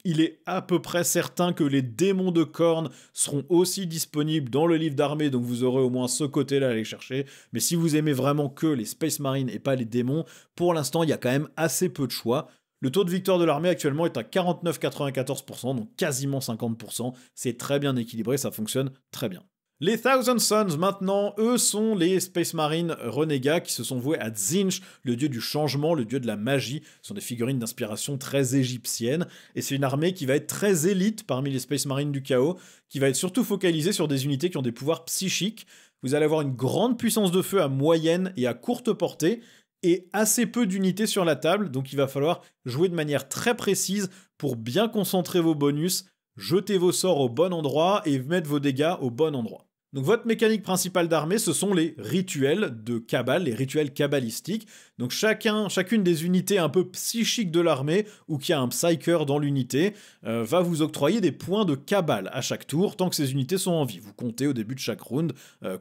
Il est à peu près certain que les démons de Khorne seront aussi disponibles dans le livre d'armée, donc vous aurez au moins ce côté-là à aller chercher. Mais si vous aimez vraiment que les Space Marines et pas les démons, pour l'instant, il y a quand même assez peu de choix. Le taux de victoire de l'armée actuellement est à 49,94%, donc quasiment 50%. C'est très bien équilibré, ça fonctionne très bien. Les Thousand Sons, maintenant, eux sont les Space Marines renégats qui se sont voués à Tzeentch, le dieu du changement, le dieu de la magie. Ce sont des figurines d'inspiration très égyptienne, et c'est une armée qui va être très élite parmi les Space Marines du chaos, qui va être surtout focalisée sur des unités qui ont des pouvoirs psychiques. Vous allez avoir une grande puissance de feu à moyenne et à courte portée, et assez peu d'unités sur la table, donc il va falloir jouer de manière très précise pour bien concentrer vos bonus, jeter vos sorts au bon endroit et mettre vos dégâts au bon endroit. Donc votre mécanique principale d'armée, ce sont les rituels de Cabal, les rituels cabalistiques. Donc chacune des unités un peu psychiques de l'armée, ou qui a un psyker dans l'unité, va vous octroyer des points de Cabal à chaque tour, tant que ces unités sont en vie. Vous comptez au début de chaque round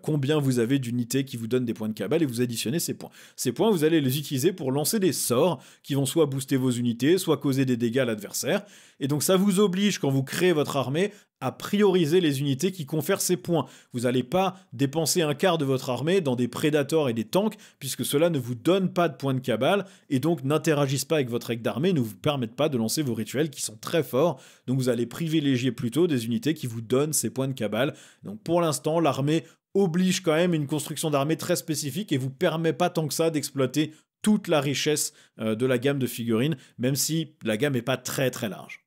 combien vous avez d'unités qui vous donnent des points de Cabal, et vous additionnez ces points. Ces points, vous allez les utiliser pour lancer des sorts, qui vont soit booster vos unités, soit causer des dégâts à l'adversaire. Et donc ça vous oblige, quand vous créez votre armée, à prioriser les unités qui confèrent ces points. Vous n'allez pas dépenser un quart de votre armée dans des prédateurs et des tanks, puisque cela ne vous donne pas de points de cabale, et donc n'interagissent pas avec votre règle d'armée, ne vous permettent pas de lancer vos rituels qui sont très forts, donc vous allez privilégier plutôt des unités qui vous donnent ces points de cabale. Donc pour l'instant, l'armée oblige quand même une construction d'armée très spécifique et vous permet pas tant que ça d'exploiter toute la richesse de la gamme de figurines, même si la gamme n'est pas très très large.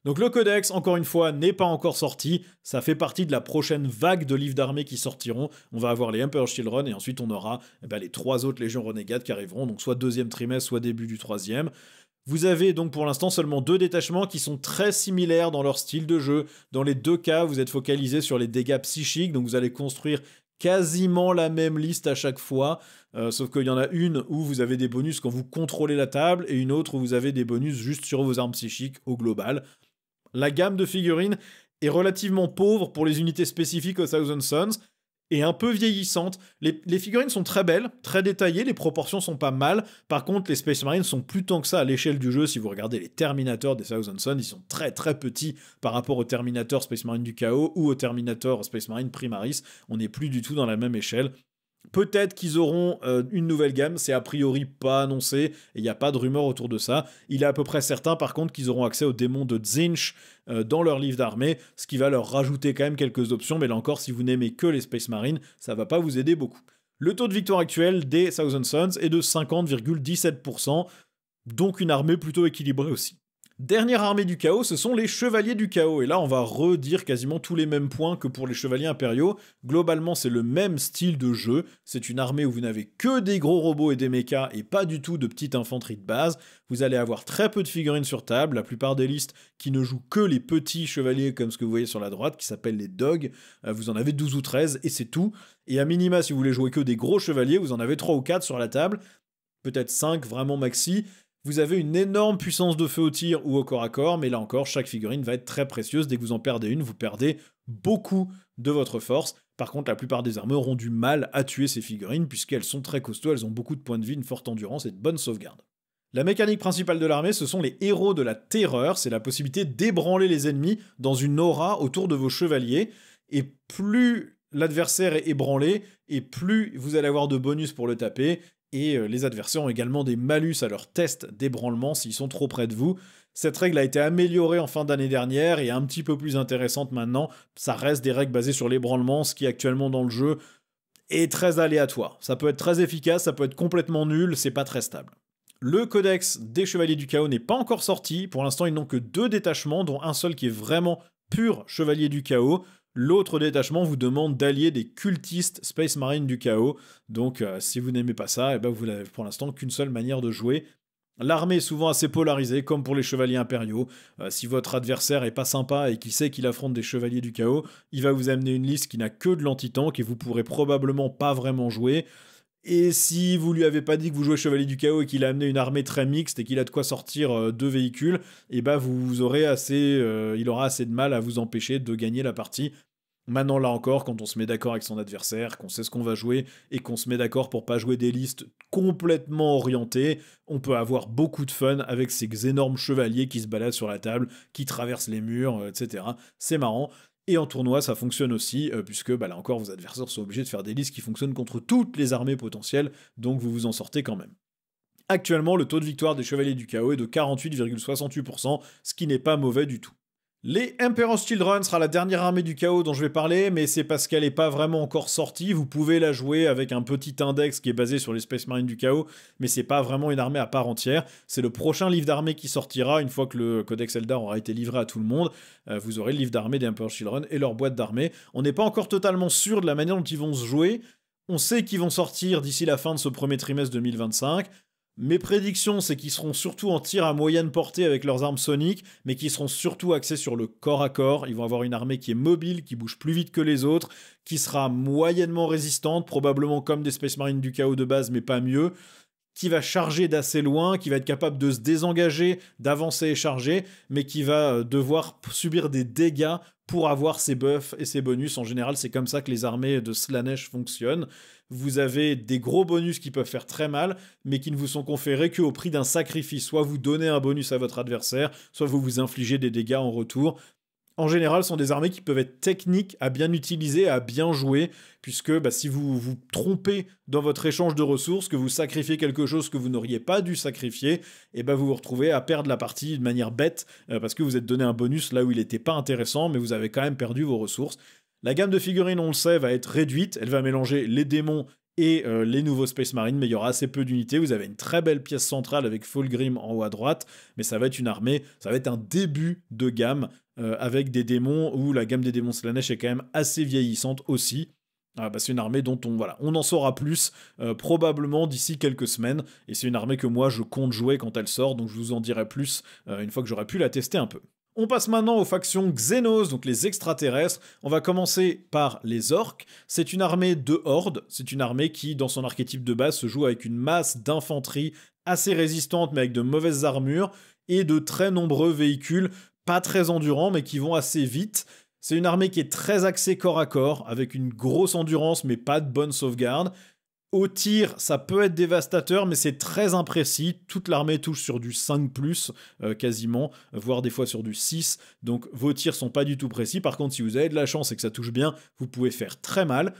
Donc le codex, encore une fois, n'est pas encore sorti, ça fait partie de la prochaine vague de livres d'armée qui sortiront. On va avoir les Emperor's Children et ensuite on aura les 3 autres Légions Renégates qui arriveront, donc soit deuxième trimestre, soit début du troisième. Vous avez donc pour l'instant seulement 2 détachements qui sont très similaires dans leur style de jeu. Dans les 2 cas, vous êtes focalisé sur les dégâts psychiques, donc vous allez construire quasiment la même liste à chaque fois, sauf qu'il y en a une où vous avez des bonus quand vous contrôlez la table et une autre où vous avez des bonus juste sur vos armes psychiques au global. La gamme de figurines est relativement pauvre pour les unités spécifiques aux Thousand Sons et un peu vieillissante. Les figurines sont très belles, très détaillées, les proportions sont pas mal. Par contre, les Space Marines sont plus tant que ça à l'échelle du jeu. Si vous regardez les Terminators des Thousand Sons, ils sont très très petits par rapport aux Terminator Space Marine du Chaos ou aux Terminator Space Marine Primaris. On n'est plus du tout dans la même échelle. Peut-être qu'ils auront une nouvelle gamme, c'est a priori pas annoncé, et il n'y a pas de rumeur autour de ça. Il est à peu près certain par contre qu'ils auront accès aux démons de Tzeentch dans leur livre d'armée, ce qui va leur rajouter quand même quelques options, mais là encore, si vous n'aimez que les Space Marines, ça va pas vous aider beaucoup. Le taux de victoire actuel des Thousand Sons est de 50,17%, donc une armée plutôt équilibrée aussi. Dernière armée du chaos, ce sont les chevaliers du chaos. Et là, on va redire quasiment tous les mêmes points que pour les chevaliers impériaux. Globalement, c'est le même style de jeu. C'est une armée où vous n'avez que des gros robots et des mechas et pas du tout de petite infanterie de base. Vous allez avoir très peu de figurines sur table. La plupart des listes qui ne jouent que les petits chevaliers comme ce que vous voyez sur la droite, qui s'appellent les dogs. Vous en avez 12 ou 13 et c'est tout. Et à minima, si vous voulez jouer que des gros chevaliers, vous en avez 3 ou 4 sur la table. Peut-être 5 vraiment maxi. Vous avez une énorme puissance de feu au tir ou au corps à corps, mais là encore, chaque figurine va être très précieuse. Dès que vous en perdez une, vous perdez beaucoup de votre force. Par contre, la plupart des armées auront du mal à tuer ces figurines, puisqu'elles sont très costauds, elles ont beaucoup de points de vie, une forte endurance et de bonnes sauvegardes. La mécanique principale de l'armée, ce sont les héros de la terreur, c'est la possibilité d'ébranler les ennemis dans une aura autour de vos chevaliers, et plus l'adversaire est ébranlé, et plus vous allez avoir de bonus pour le taper, et les adversaires ont également des malus à leur test d'ébranlement s'ils sont trop près de vous. Cette règle a été améliorée en fin d'année dernière et est un petit peu plus intéressante maintenant. Ça reste des règles basées sur l'ébranlement, ce qui actuellement dans le jeu est très aléatoire. Ça peut être très efficace, ça peut être complètement nul, c'est pas très stable. Le codex des Chevaliers du Chaos n'est pas encore sorti. Pour l'instant, ils n'ont que 2 détachements, dont un seul qui est vraiment pur Chevalier du Chaos. L'autre détachement vous demande d'allier des cultistes Space Marine du Chaos. Donc si vous n'aimez pas ça, vous n'avez pour l'instant qu'une seule manière de jouer. L'armée est souvent assez polarisée, comme pour les chevaliers impériaux. Si votre adversaire est pas sympa et qu'il sait qu'il affronte des chevaliers du chaos, il va vous amener une liste qui n'a que de l'anti-tank et vous pourrez probablement pas vraiment jouer. Et si vous lui avez pas dit que vous jouez Chevalier du Chaos et qu'il a amené une armée très mixte et qu'il a de quoi sortir 2 véhicules, il aura assez de mal à vous empêcher de gagner la partie. Maintenant, là encore, quand on se met d'accord avec son adversaire, qu'on sait ce qu'on va jouer et qu'on se met d'accord pour pas jouer des listes complètement orientées, on peut avoir beaucoup de fun avec ces énormes chevaliers qui se baladent sur la table, qui traversent les murs, etc. C'est marrant. Et en tournoi, ça fonctionne aussi, puisque là encore, vos adversaires sont obligés de faire des listes qui fonctionnent contre toutes les armées potentielles, donc vous vous en sortez quand même. Actuellement, le taux de victoire des Chevaliers du Chaos est de 48,68%, ce qui n'est pas mauvais du tout. Les Emperor's Children sera la dernière armée du chaos dont je vais parler, mais c'est parce qu'elle n'est pas vraiment encore sortie. Vous pouvez la jouer avec un petit index qui est basé sur les Space Marines du chaos, mais c'est pas vraiment une armée à part entière. C'est le prochain livre d'armée qui sortira une fois que le Codex Eldar aura été livré à tout le monde. Vous aurez le livre d'armée des Emperor's Children et leur boîte d'armée. On n'est pas encore totalement sûr de la manière dont ils vont se jouer. On sait qu'ils vont sortir d'ici la fin de ce premier trimestre 2025. Mes prédictions, c'est qu'ils seront surtout en tir à moyenne portée avec leurs armes soniques, mais qu'ils seront surtout axés sur le corps à corps. Ils vont avoir une armée qui est mobile, qui bouge plus vite que les autres, qui sera moyennement résistante, probablement comme des Space Marines du chaos de base, mais pas mieux, qui va charger d'assez loin, qui va être capable de se désengager, d'avancer et charger, mais qui va devoir subir des dégâts pour avoir ses buffs et ses bonus. En général, c'est comme ça que les armées de Slaanesh fonctionnent. Vous avez des gros bonus qui peuvent faire très mal, mais qui ne vous sont conférés qu'au prix d'un sacrifice. Soit vous donnez un bonus à votre adversaire, soit vous vous infligez des dégâts en retour. En général, ce sont des armées qui peuvent être techniques à bien utiliser, à bien jouer, puisque si vous vous trompez dans votre échange de ressources, que vous sacrifiez quelque chose que vous n'auriez pas dû sacrifier, et vous vous retrouvez à perdre la partie de manière bête, parce que vous êtes donné un bonus là où il n'était pas intéressant, mais vous avez quand même perdu vos ressources. La gamme de figurines, on le sait, va être réduite, elle va mélanger les démons et les nouveaux Space Marines, mais il y aura assez peu d'unités. Vous avez une très belle pièce centrale avec Fulgrim en haut à droite, mais ça va être une armée, ça va être un début de gamme avec des démons où la gamme des démons Slaanesh est quand même assez vieillissante aussi. C'est une armée dont on en saura plus probablement d'ici quelques semaines, et c'est une armée que moi je compte jouer quand elle sort, donc je vous en dirai plus une fois que j'aurai pu la tester un peu. On passe maintenant aux factions Xenos, donc les extraterrestres. On va commencer par les orques. C'est une armée de horde, c'est une armée qui, dans son archétype de base, se joue avec une masse d'infanterie assez résistante, mais avec de mauvaises armures, et de très nombreux véhicules, pas très endurants, mais qui vont assez vite. C'est une armée qui est très axée corps à corps, avec une grosse endurance, mais pas de bonne sauvegarde. Au tir, ça peut être dévastateur, mais c'est très imprécis. Toute l'armée touche sur du 5+, quasiment, voire des fois sur du 6. Donc vos tirs sont pas du tout précis. Par contre, si vous avez de la chance et que ça touche bien, vous pouvez faire très mal.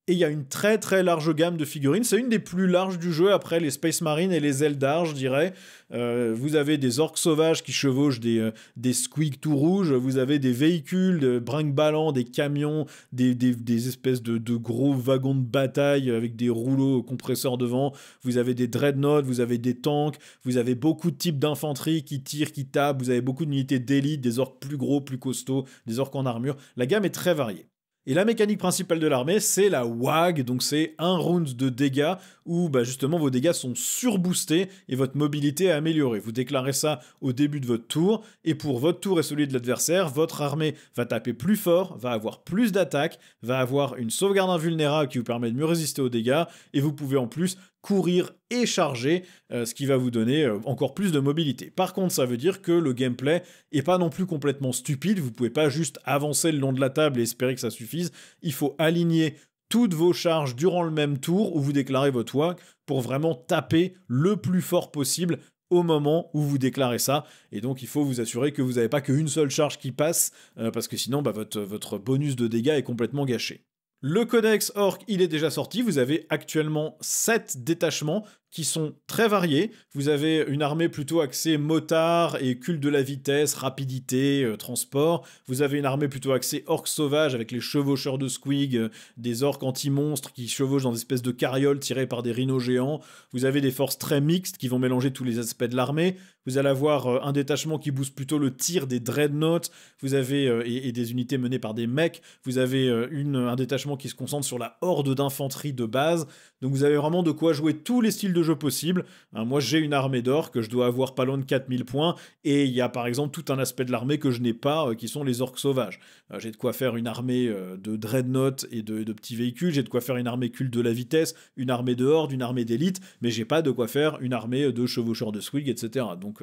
Et il y a une très très large gamme de figurines. C'est une des plus larges du jeu après les Space Marines et les Eldar, je dirais. Vous avez des orques sauvages qui chevauchent des squigs tout rouges. Vous avez des véhicules de brinque-ballants, des camions, des espèces de gros wagons de bataille avec des rouleaux compresseurs devant. Vous avez des dreadnoughts, vous avez des tanks. Vous avez beaucoup de types d'infanterie qui tirent, qui tapent. Vous avez beaucoup d'unités d'élite, des orques plus gros, plus costauds, des orques en armure. La gamme est très variée. Et la mécanique principale de l'armée, c'est la WAG, donc c'est un round de dégâts où justement vos dégâts sont surboostés et votre mobilité est améliorée. Vous déclarez ça au début de votre tour, et pour votre tour et celui de l'adversaire, votre armée va taper plus fort, va avoir plus d'attaques, va avoir une sauvegarde invulnérable qui vous permet de mieux résister aux dégâts, et vous pouvez en plus courir et charger, ce qui va vous donner encore plus de mobilité. Par contre, ça veut dire que le gameplay est pas non plus complètement stupide, vous pouvez pas juste avancer le long de la table et espérer que ça suffise, il faut aligner toutes vos charges durant le même tour où vous déclarez votre WAG pour vraiment taper le plus fort possible au moment où vous déclarez ça, et donc il faut vous assurer que vous n'avez pas qu'une seule charge qui passe, parce que sinon votre bonus de dégâts est complètement gâché. Le codex Orc, il est déjà sorti, vous avez actuellement 7 détachements qui sont très variés. Vous avez une armée plutôt axée motard et culte de la vitesse, rapidité, transport. Vous avez une armée plutôt axée orques sauvages avec les chevaucheurs de squig, des orques anti-monstres qui chevauchent dans des espèces de carrioles tirées par des rhinos géants. Vous avez des forces très mixtes qui vont mélanger tous les aspects de l'armée. Vous allez avoir un détachement qui booste plutôt le tir des dreadnoughts. Vous avez et des unités menées par des mecs. Vous avez un détachement qui se concentre sur la horde d'infanterie de base. Donc vous avez vraiment de quoi jouer tous les styles de jeu possibles. Moi j'ai une armée d'orques, je dois avoir pas loin de 4000 points, et il y a par exemple tout un aspect de l'armée que je n'ai pas, qui sont les orques sauvages. J'ai de quoi faire une armée de dreadnoughts et de petits véhicules, j'ai de quoi faire une armée culte de la vitesse, une armée de horde, une armée d'élite, mais j'ai pas de quoi faire une armée de chevaucheurs de squig, etc. Donc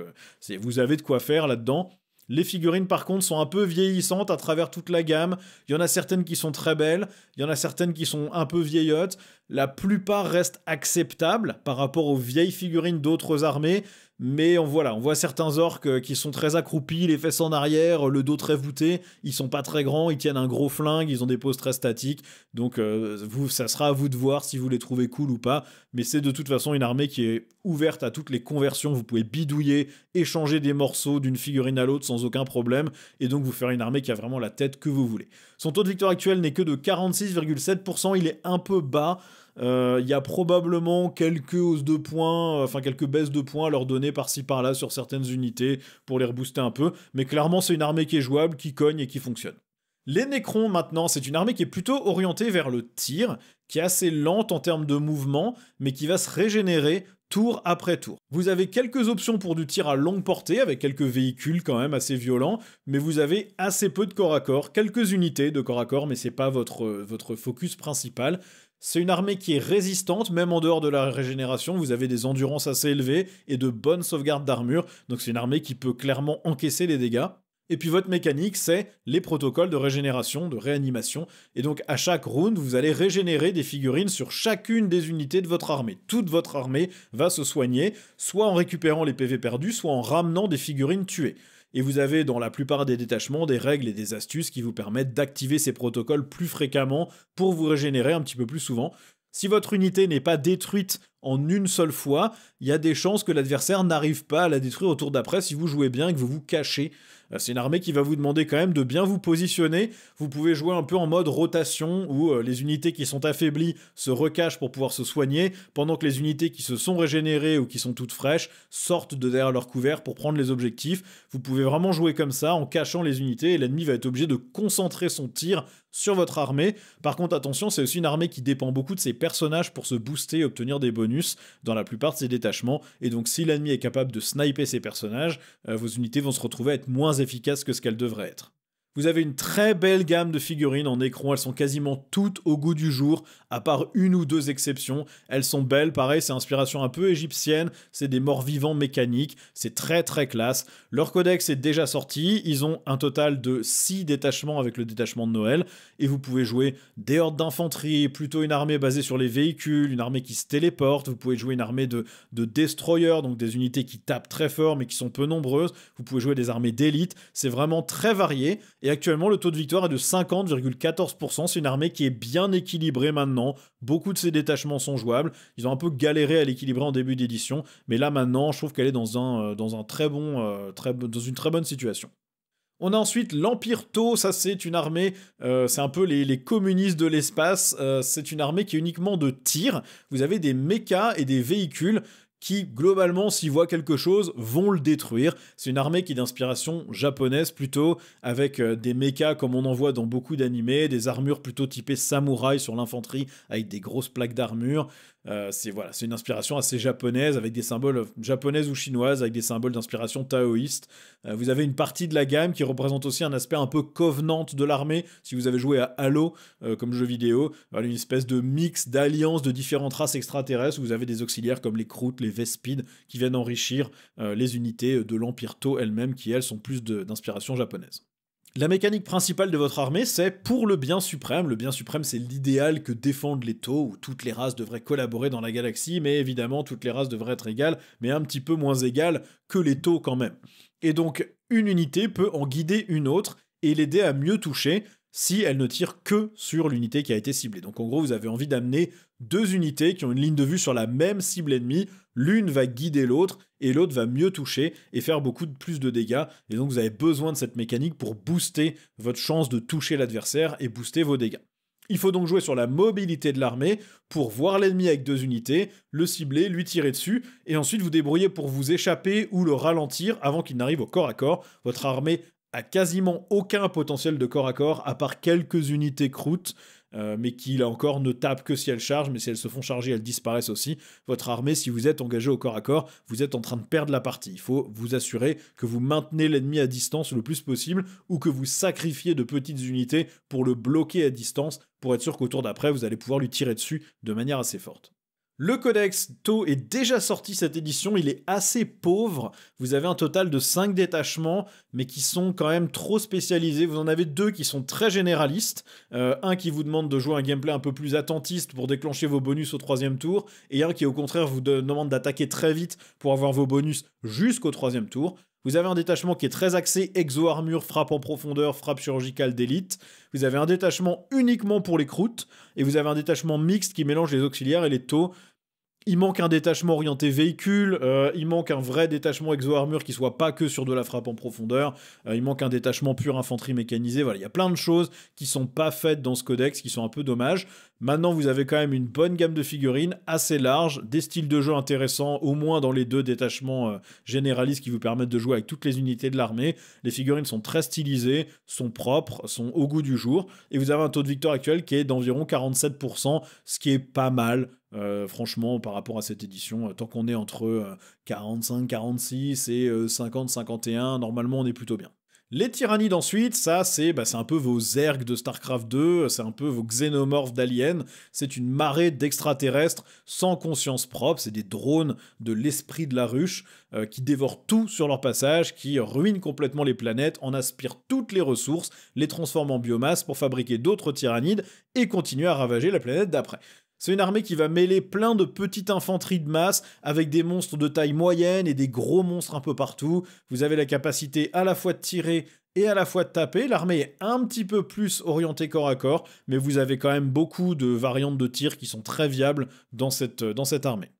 vous avez de quoi faire là-dedans. Les figurines, par contre, sont un peu vieillissantes à travers toute la gamme. Il y en a certaines qui sont très belles, il y en a certaines qui sont un peu vieillottes. La plupart restent acceptables par rapport aux vieilles figurines d'autres armées, mais on voit certains orques qui sont très accroupis, les fesses en arrière, le dos très voûté. Ils sont pas très grands, ils tiennent un gros flingue, ils ont des poses très statiques. Donc ça sera à vous de voir si vous les trouvez cool ou pas. Mais c'est de toute façon une armée qui est ouverte à toutes les conversions. Vous pouvez bidouiller, échanger des morceaux d'une figurine à l'autre sans aucun problème, et donc vous faire une armée qui a vraiment la tête que vous voulez. Son taux de victoire actuel n'est que de 46,7%, il est un peu bas. Il y a probablement quelques hausses de points, quelques baisses de points à leur donner par-ci par-là sur certaines unités pour les rebooster un peu, mais clairement c'est une armée qui est jouable, qui cogne et qui fonctionne. Les Nécrons maintenant, c'est une armée qui est plutôt orientée vers le tir, qui est assez lente en termes de mouvement, mais qui va se régénérer tour après tour. Vous avez quelques options pour du tir à longue portée, avec quelques véhicules quand même assez violents, mais vous avez assez peu de corps à corps, quelques unités de corps à corps, mais c'est pas votre focus principal. C'est une armée qui est résistante, même en dehors de la régénération, vous avez des endurances assez élevées et de bonnes sauvegardes d'armure, donc c'est une armée qui peut clairement encaisser les dégâts. Et puis votre mécanique, c'est les protocoles de régénération, de réanimation, et donc à chaque round, vous allez régénérer des figurines sur chacune des unités de votre armée. Toute votre armée va se soigner, soit en récupérant les PV perdus, soit en ramenant des figurines tuées. Et vous avez dans la plupart des détachements des règles et des astuces qui vous permettent d'activer ces protocoles plus fréquemment pour vous régénérer un petit peu plus souvent. Si votre unité n'est pas détruite en une seule fois, il y a des chances que l'adversaire n'arrive pas à la détruire au tour d'après si vous jouez bien et que vous vous cachez. C'est une armée qui va vous demander quand même de bien vous positionner. Vous pouvez jouer un peu en mode rotation où les unités qui sont affaiblies se recachent pour pouvoir se soigner, pendant que les unités qui se sont régénérées ou qui sont toutes fraîches sortent de derrière leur couvert pour prendre les objectifs. Vous pouvez vraiment jouer comme ça en cachant les unités et l'ennemi va être obligé de concentrer son tir sur votre armée. Par contre, attention, c'est aussi une armée qui dépend beaucoup de ses personnages pour se booster et obtenir des bonus dans la plupart de ses détachements. Et donc, si l'ennemi est capable de sniper ses personnages, vos unités vont se retrouver à être moins efficaces que ce qu'elles devraient être. Vous avez une très belle gamme de figurines en écran, elles sont quasiment toutes au goût du jour, à part une ou deux exceptions. Elles sont belles, pareil, c'est inspiration un peu égyptienne, c'est des morts-vivants mécaniques, c'est très très classe. Leur codex est déjà sorti, ils ont un total de 6 détachements avec le détachement de Noël, et vous pouvez jouer des hordes d'infanterie, plutôt une armée basée sur les véhicules, une armée qui se téléporte, vous pouvez jouer une armée de destroyers, donc des unités qui tapent très fort mais qui sont peu nombreuses, vous pouvez jouer des armées d'élite, c'est vraiment très varié. Et actuellement, le taux de victoire est de 50,14%. C'est une armée qui est bien équilibrée maintenant. Beaucoup de ses détachements sont jouables. Ils ont un peu galéré à l'équilibrer en début d'édition. Mais là, maintenant, je trouve qu'elle est dans une très bonne situation. On a ensuite l'Empire Tau, ça c'est une armée, c'est un peu les communistes de l'espace, c'est une armée qui est uniquement de tir. Vous avez des mechas et des véhicules qui, globalement, s'ils voient quelque chose, vont le détruire. C'est une armée qui est d'inspiration japonaise plutôt, avec des mechas comme on en voit dans beaucoup d'animés, des armures plutôt typées samouraï sur l'infanterie, avec des grosses plaques d'armure. C'est une inspiration assez japonaise, avec des symboles japonaises ou chinoises, avec des symboles d'inspiration taoïste. Vous avez une partie de la gamme qui représente aussi un aspect un peu Covenant de l'armée, si vous avez joué à Halo comme jeu vidéo. Voilà, une espèce de mix d'alliances de différentes races extraterrestres, où vous avez des auxiliaires comme les Kroot, les Vespides, qui viennent enrichir les unités de l'Empire Tau elles-mêmes, qui elles sont plus d'inspiration japonaise. La mécanique principale de votre armée, c'est pour le bien suprême. Le bien suprême, c'est l'idéal que défendent les Tau, où toutes les races devraient collaborer dans la galaxie, mais évidemment, toutes les races devraient être égales, mais un petit peu moins égales que les Tau quand même. Et donc, une unité peut en guider une autre et l'aider à mieux toucher si elle ne tire que sur l'unité qui a été ciblée. Donc en gros, vous avez envie d'amener deux unités qui ont une ligne de vue sur la même cible ennemie, l'une va guider l'autre et l'autre va mieux toucher et faire beaucoup plus de dégâts. Et donc vous avez besoin de cette mécanique pour booster votre chance de toucher l'adversaire et booster vos dégâts. Il faut donc jouer sur la mobilité de l'armée pour voir l'ennemi avec deux unités, le cibler, lui tirer dessus, et ensuite vous débrouiller pour vous échapper ou le ralentir avant qu'il n'arrive au corps à corps. Votre armée a quasiment aucun potentiel de corps à corps, à part quelques unités croûtes, mais qui, là encore, ne tapent que si elles chargent, mais si elles se font charger, elles disparaissent aussi. Votre armée, si vous êtes engagé au corps à corps, vous êtes en train de perdre la partie. Il faut vous assurer que vous maintenez l'ennemi à distance le plus possible, ou que vous sacrifiez de petites unités pour le bloquer à distance, pour être sûr qu'au tour d'après, vous allez pouvoir lui tirer dessus de manière assez forte. Le codex Tau est déjà sorti cette édition, il est assez pauvre. Vous avez un total de 5 détachements, mais qui sont quand même trop spécialisés. Vous en avez 2 qui sont très généralistes. Un qui vous demande de jouer un gameplay un peu plus attentiste pour déclencher vos bonus au 3e tour, et un qui au contraire vous demande d'attaquer très vite pour avoir vos bonus jusqu'au 3e tour. Vous avez un détachement qui est très axé exo-armure, frappe en profondeur, frappe chirurgicale d'élite. Vous avez un détachement uniquement pour les croûtes, et vous avez un détachement mixte qui mélange les auxiliaires et les taux. Il manque un détachement orienté véhicule, il manque un vrai détachement exo-armure qui soit pas que sur de la frappe en profondeur, il manque un détachement pure infanterie mécanisée, voilà, il y a plein de choses qui sont pas faites dans ce codex, qui sont un peu dommages. Maintenant, vous avez quand même une bonne gamme de figurines, assez large, des styles de jeu intéressants, au moins dans les 2 détachements généralistes qui vous permettent de jouer avec toutes les unités de l'armée. Les figurines sont très stylisées, sont propres, sont au goût du jour, et vous avez un taux de victoire actuel qui est d'environ 47%, ce qui est pas mal. Franchement, par rapport à cette édition, tant qu'on est entre 45, 46 et 50, 51, normalement on est plutôt bien. Les tyrannides ensuite, ça c'est un peu vos Zerg de StarCraft 2, c'est un peu vos xénomorphes d'aliens, c'est une marée d'extraterrestres sans conscience propre, c'est des drones de l'esprit de la ruche qui dévorent tout sur leur passage, qui ruinent complètement les planètes, en aspirent toutes les ressources, les transforment en biomasse pour fabriquer d'autres tyrannides et continuer à ravager la planète d'après. C'est une armée qui va mêler plein de petites infanteries de masse avec des monstres de taille moyenne et des gros monstres un peu partout. Vous avez la capacité à la fois de tirer et à la fois de taper. L'armée est un petit peu plus orientée corps à corps, mais vous avez quand même beaucoup de variantes de tir qui sont très viables dans cette armée.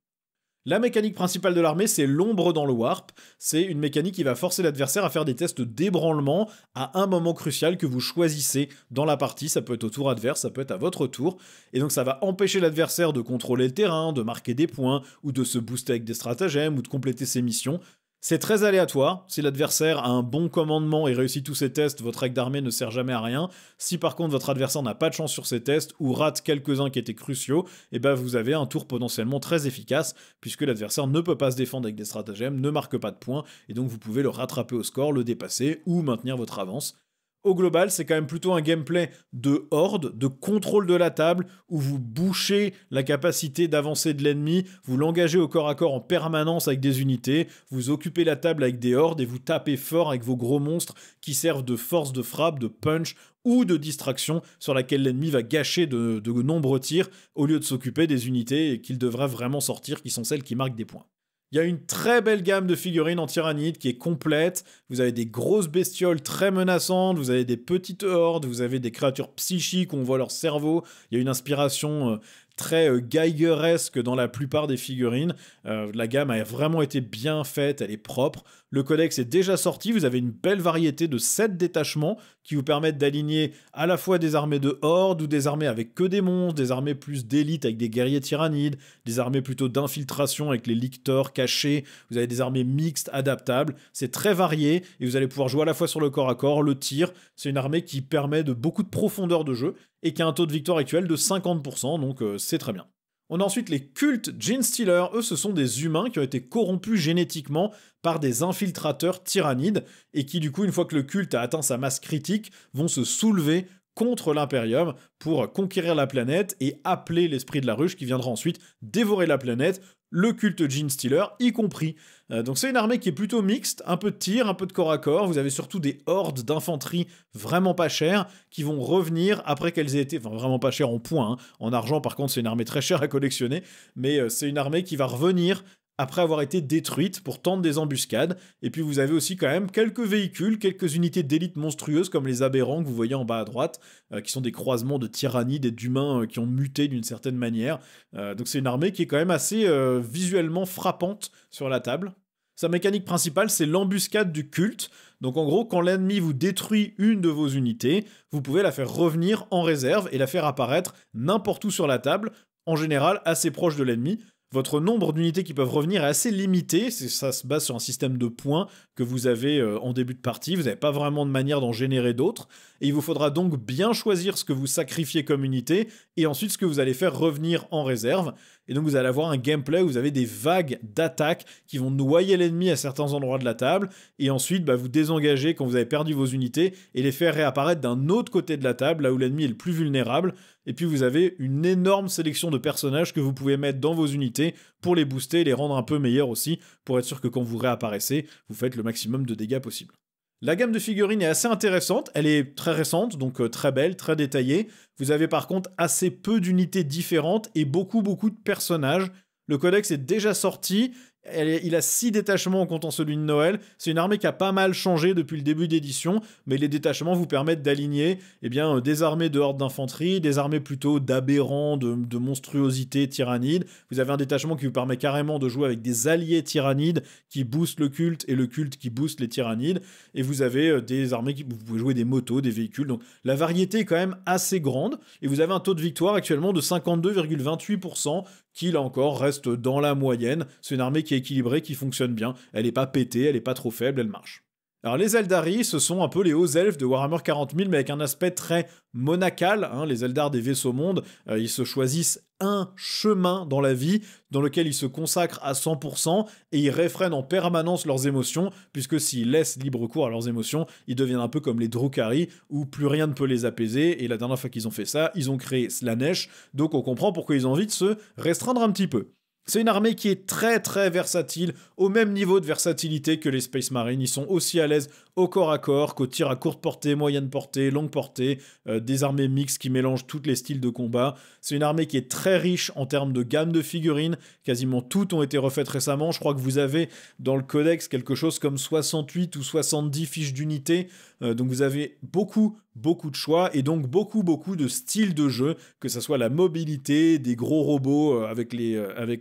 La mécanique principale de l'armée, c'est l'ombre dans le warp. C'est une mécanique qui va forcer l'adversaire à faire des tests d'ébranlement à un moment crucial que vous choisissez dans la partie. Ça peut être au tour adverse, ça peut être à votre tour. Et donc ça va empêcher l'adversaire de contrôler le terrain, de marquer des points, ou de se booster avec des stratagèmes, ou de compléter ses missions. C'est très aléatoire. Si l'adversaire a un bon commandement et réussit tous ses tests, votre acte d'armée ne sert jamais à rien. Si par contre votre adversaire n'a pas de chance sur ses tests ou rate quelques-uns qui étaient cruciaux, et ben vous avez un tour potentiellement très efficace puisque l'adversaire ne peut pas se défendre avec des stratagèmes, ne marque pas de points et donc vous pouvez le rattraper au score, le dépasser ou maintenir votre avance. Au global, c'est quand même plutôt un gameplay de horde, de contrôle de la table, où vous bouchez la capacité d'avancer de l'ennemi, vous l'engagez au corps à corps en permanence avec des unités, vous occupez la table avec des hordes et vous tapez fort avec vos gros monstres qui servent de force de frappe, de punch ou de distraction sur laquelle l'ennemi va gâcher de nombreux tirs au lieu de s'occuper des unités qu'il devrait vraiment sortir, qui sont celles qui marquent des points. Il y a une très belle gamme de figurines en tyrannide qui est complète. Vous avez des grosses bestioles très menaçantes, vous avez des petites hordes, vous avez des créatures psychiques où on voit leur cerveau. Il y a une inspiration très Geigeresque dans la plupart des figurines. La gamme a vraiment été bien faite, elle est propre. Le codex est déjà sorti, vous avez une belle variété de 7 détachements qui vous permettent d'aligner à la fois des armées de horde ou des armées avec que des monstres, des armées plus d'élite avec des guerriers tyrannides, des armées plutôt d'infiltration avec les lictors cachés, vous avez des armées mixtes adaptables, c'est très varié et vous allez pouvoir jouer à la fois sur le corps à corps, le tir, c'est une armée qui permet de beaucoup de profondeur de jeu et qui a un taux de victoire actuel de 50%, donc c'est très bien. On a ensuite les cultes Genestealer. Eux, ce sont des humains qui ont été corrompus génétiquement par des infiltrateurs tyrannides et qui, du coup, une fois que le culte a atteint sa masse critique, vont se soulever contre l'Imperium pour conquérir la planète et appeler l'esprit de la ruche qui viendra ensuite dévorer la planète, le culte Genestealer y compris. Donc c'est une armée qui est plutôt mixte, un peu de tir, un peu de corps à corps, vous avez surtout des hordes d'infanterie vraiment pas chères qui vont revenir après qu'elles aient été, enfin vraiment pas chères en points, hein. En argent par contre c'est une armée très chère à collectionner, mais c'est une armée qui va revenir après avoir été détruite pour tendre des embuscades. Et puis vous avez aussi quand même quelques véhicules, quelques unités d'élite monstrueuses comme les aberrants que vous voyez en bas à droite, qui sont des croisements de tyrannides et d'humains qui ont muté d'une certaine manière. Donc c'est une armée qui est quand même assez visuellement frappante sur la table. Sa mécanique principale, c'est l'embuscade du culte. Donc en gros, quand l'ennemi vous détruit une de vos unités, vous pouvez la faire revenir en réserve et la faire apparaître n'importe où sur la table, en général assez proche de l'ennemi. Votre nombre d'unités qui peuvent revenir est assez limité, ça se base sur un système de points que vous avez en début de partie, vous n'avez pas vraiment de manière d'en générer d'autres, et il vous faudra donc bien choisir ce que vous sacrifiez comme unité, et ensuite ce que vous allez faire revenir en réserve, et donc vous allez avoir un gameplay où vous avez des vagues d'attaques qui vont noyer l'ennemi à certains endroits de la table, et ensuite vous désengagez quand vous avez perdu vos unités, et les faire réapparaître d'un autre côté de la table, là où l'ennemi est le plus vulnérable, et puis vous avez une énorme sélection de personnages que vous pouvez mettre dans vos unités pour les booster et les rendre un peu meilleurs aussi, pour être sûr que quand vous réapparaissez, vous faites le maximum de dégâts possible. La gamme de figurines est assez intéressante, elle est très récente, donc très belle, très détaillée. Vous avez par contre assez peu d'unités différentes et beaucoup de personnages. Le codex est déjà sorti, il a 6 détachements en comptant celui de Noël. C'est une armée qui a pas mal changé depuis le début d'édition, mais les détachements vous permettent d'aligner des armées de hordes d'infanterie, des armées plutôt d'aberrants, de monstruosités tyrannides. Vous avez un détachement qui vous permet carrément de jouer avec des alliés tyrannides qui boostent le culte et le culte qui booste les tyrannides. Et vous avez des armées qui vous pouvez jouer des motos, des véhicules. Donc la variété est quand même assez grande. Et vous avez un taux de victoire actuellement de 52,28%. Qui, là encore, reste dans la moyenne. C'est une armée qui est équilibrée, qui fonctionne bien. Elle n'est pas pétée, elle n'est pas trop faible, elle marche. Alors les Eldari, ce sont un peu les hauts elfes de Warhammer 40 000, mais avec un aspect très monacal. Les Eldar des vaisseaux mondes, ils se choisissent un chemin dans la vie dans lequel ils se consacrent à 100% et ils réfrènent en permanence leurs émotions, puisque s'ils laissent libre cours à leurs émotions, ils deviennent un peu comme les Drukhari, où plus rien ne peut les apaiser, et la dernière fois qu'ils ont fait ça, ils ont créé Slaanesh, donc on comprend pourquoi ils ont envie de se restreindre un petit peu. C'est une armée qui est très très versatile, au même niveau de versatilité que les Space Marines. Ils sont aussi à l'aise au corps à corps qu'au tir à courte portée, moyenne portée, longue portée, des armées mixtes qui mélangent tous les styles de combat. C'est une armée qui est très riche en termes de gamme de figurines, quasiment toutes ont été refaites récemment. Je crois que vous avez dans le codex quelque chose comme 68 ou 70 fiches d'unité, donc vous avez beaucoup de choix et donc beaucoup de styles de jeu, que ce soit la mobilité, des gros robots avec les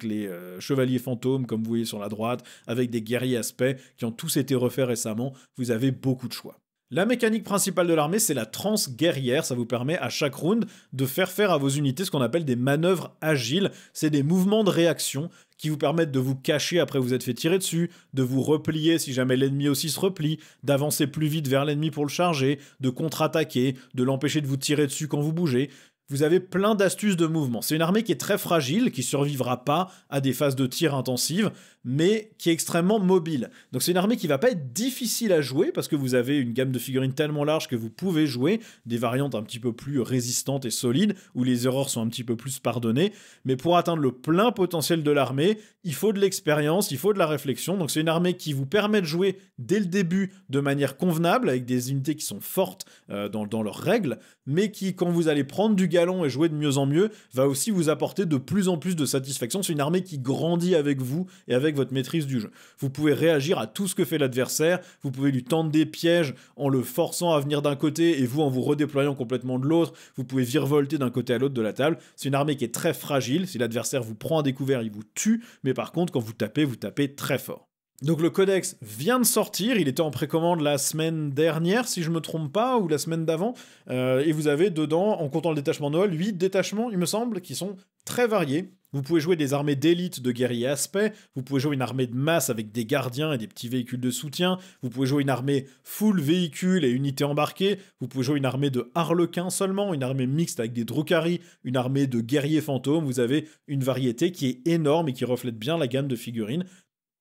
les chevaliers fantômes, comme vous voyez sur la droite, avec des guerriers aspects qui ont tous été refaits récemment. Vous avez beaucoup de choix. La mécanique principale de l'armée, c'est la transe guerrière. Ça vous permet à chaque round de faire à vos unités ce qu'on appelle des manœuvres agiles. C'est des mouvements de réaction qui vous permettent de vous cacher après vous êtes fait tirer dessus, de vous replier si jamais l'ennemi aussi se replie, d'avancer plus vite vers l'ennemi pour le charger, de contre-attaquer, de l'empêcher de vous tirer dessus quand vous bougez. Vous avez plein d'astuces de mouvement. C'est une armée qui est très fragile, qui survivra pas à des phases de tir intensives, mais qui est extrêmement mobile. Donc c'est une armée qui va pas être difficile à jouer, parce que vous avez une gamme de figurines tellement large que vous pouvez jouer des variantes un petit peu plus résistantes et solides, où les erreurs sont un petit peu plus pardonnées. Mais pour atteindre le plein potentiel de l'armée, il faut de l'expérience, il faut de la réflexion. Donc c'est une armée qui vous permet de jouer dès le début de manière convenable, avec des unités qui sont fortes dans leurs règles, mais qui, quand vous allez prendre du galon et jouer de mieux en mieux, va aussi vous apporter de plus en plus de satisfaction. C'est une armée qui grandit avec vous et avec votre maîtrise du jeu. Vous pouvez réagir à tout ce que fait l'adversaire, vous pouvez lui tendre des pièges en le forçant à venir d'un côté et vous en vous redéployant complètement de l'autre, vous pouvez virevolter d'un côté à l'autre de la table. C'est une armée qui est très fragile, si l'adversaire vous prend à découvert, il vous tue, mais par contre, quand vous tapez très fort. Donc le codex vient de sortir, il était en précommande la semaine dernière, si je me trompe pas, ou la semaine d'avant, et vous avez dedans, en comptant le détachement Noël, 8 détachements, il me semble, qui sont très variés. Vous pouvez jouer des armées d'élite de guerriers aspects, vous pouvez jouer une armée de masse avec des gardiens et des petits véhicules de soutien, vous pouvez jouer une armée full véhicules et unités embarquées, vous pouvez jouer une armée de harlequins seulement, une armée mixte avec des drukhari, une armée de guerriers fantômes, vous avez une variété qui est énorme et qui reflète bien la gamme de figurines.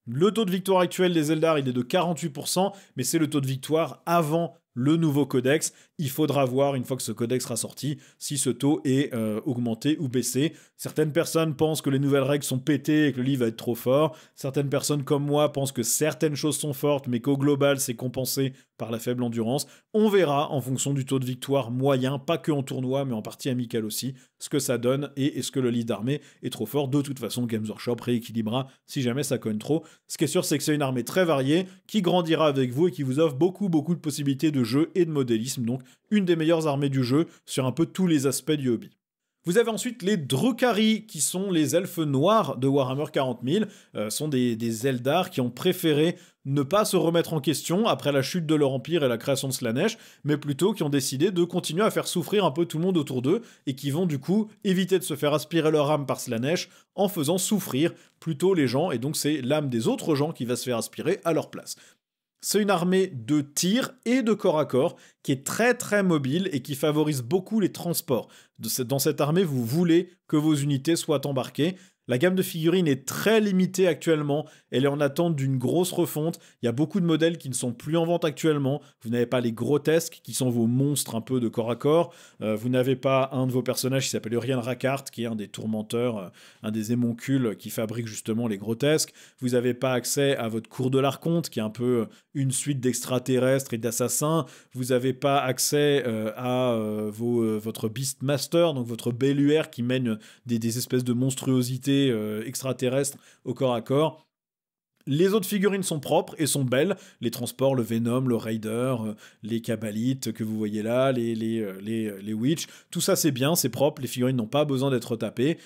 Le taux de victoire actuel des Eldar, il est de 48%, mais c'est le taux de victoire avant le nouveau codex. Il faudra voir, une fois que ce codex sera sorti, si ce taux est augmenté ou baissé. Certaines personnes pensent que les nouvelles règles sont pétées et que le livre va être trop fort. Certaines personnes comme moi pensent que certaines choses sont fortes, mais qu'au global, c'est compensé par la faible endurance. On verra, en fonction du taux de victoire moyen, pas que en tournoi, mais en partie amicale aussi, ce que ça donne et est-ce que le livre d'armée est trop fort. De toute façon, Games Workshop rééquilibrera si jamais ça cogne trop. Ce qui est sûr, c'est que c'est une armée très variée, qui grandira avec vous et qui vous offre beaucoup de possibilités de jeu et de modélisme. Donc, une des meilleures armées du jeu sur un peu tous les aspects du hobby. Vous avez ensuite les Drukhari, qui sont les elfes noirs de Warhammer 40 000, sont des Eldar qui ont préféré ne pas se remettre en question après la chute de leur empire et la création de Slaanesh, mais plutôt qui ont décidé de continuer à faire souffrir un peu tout le monde autour d'eux, et qui vont du coup éviter de se faire aspirer leur âme par Slaanesh en faisant souffrir plutôt les gens, et donc c'est l'âme des autres gens qui va se faire aspirer à leur place. C'est une armée de tir et de corps à corps qui est très très mobile et qui favorise beaucoup les transports. Dans cette armée, vous voulez que vos unités soient embarquées. La gamme de figurines est très limitée actuellement, elle est en attente d'une grosse refonte, il y a beaucoup de modèles qui ne sont plus en vente actuellement, vous n'avez pas les grotesques qui sont vos monstres un peu de corps à corps, vous n'avez pas un de vos personnages qui s'appelle Urian Rakart, qui est un des tourmenteurs, un des émoncules qui fabrique justement les grotesques, vous n'avez pas accès à votre cour de l'Archonte qui est un peu une suite d'extraterrestres et d'assassins, vous n'avez pas accès à votre Beastmaster, donc votre Belluaire qui mène des espèces de monstruosités extraterrestres au corps à corps. Les autres figurines sont propres et sont belles. Les transports, le Venom, le Raider, les Kabbalites que vous voyez là, les Witch, tout ça c'est bien, c'est propre. Les figurines n'ont pas besoin d'être retapées.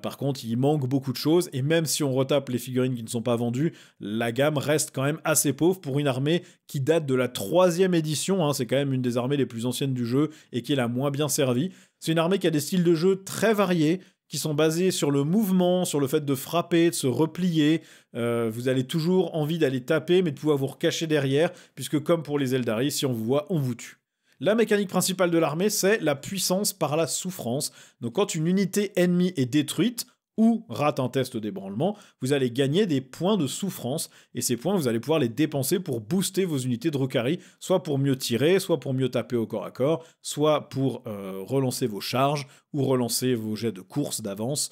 Par contre, il manque beaucoup de choses. Et même si on retape les figurines qui ne sont pas vendues, la gamme reste quand même assez pauvre pour une armée qui date de la 3e édition. Hein. C'est quand même une des armées les plus anciennes du jeu et qui est la moins bien servie. C'est une armée qui a des styles de jeu très variés, qui sont basés sur le mouvement, sur le fait de frapper, de se replier. Vous avez toujours envie d'aller taper, mais de pouvoir vous recacher derrière, puisque comme pour les Eldari, si on vous voit, on vous tue. La mécanique principale de l'armée, c'est la puissance par la souffrance. Donc quand une unité ennemie est détruite, ou rate un test d'ébranlement, vous allez gagner des points de souffrance, et ces points, vous allez pouvoir les dépenser pour booster vos unités de Drukhari, soit pour mieux tirer, soit pour mieux taper au corps à corps, soit pour relancer vos charges, ou relancer vos jets de course d'avance.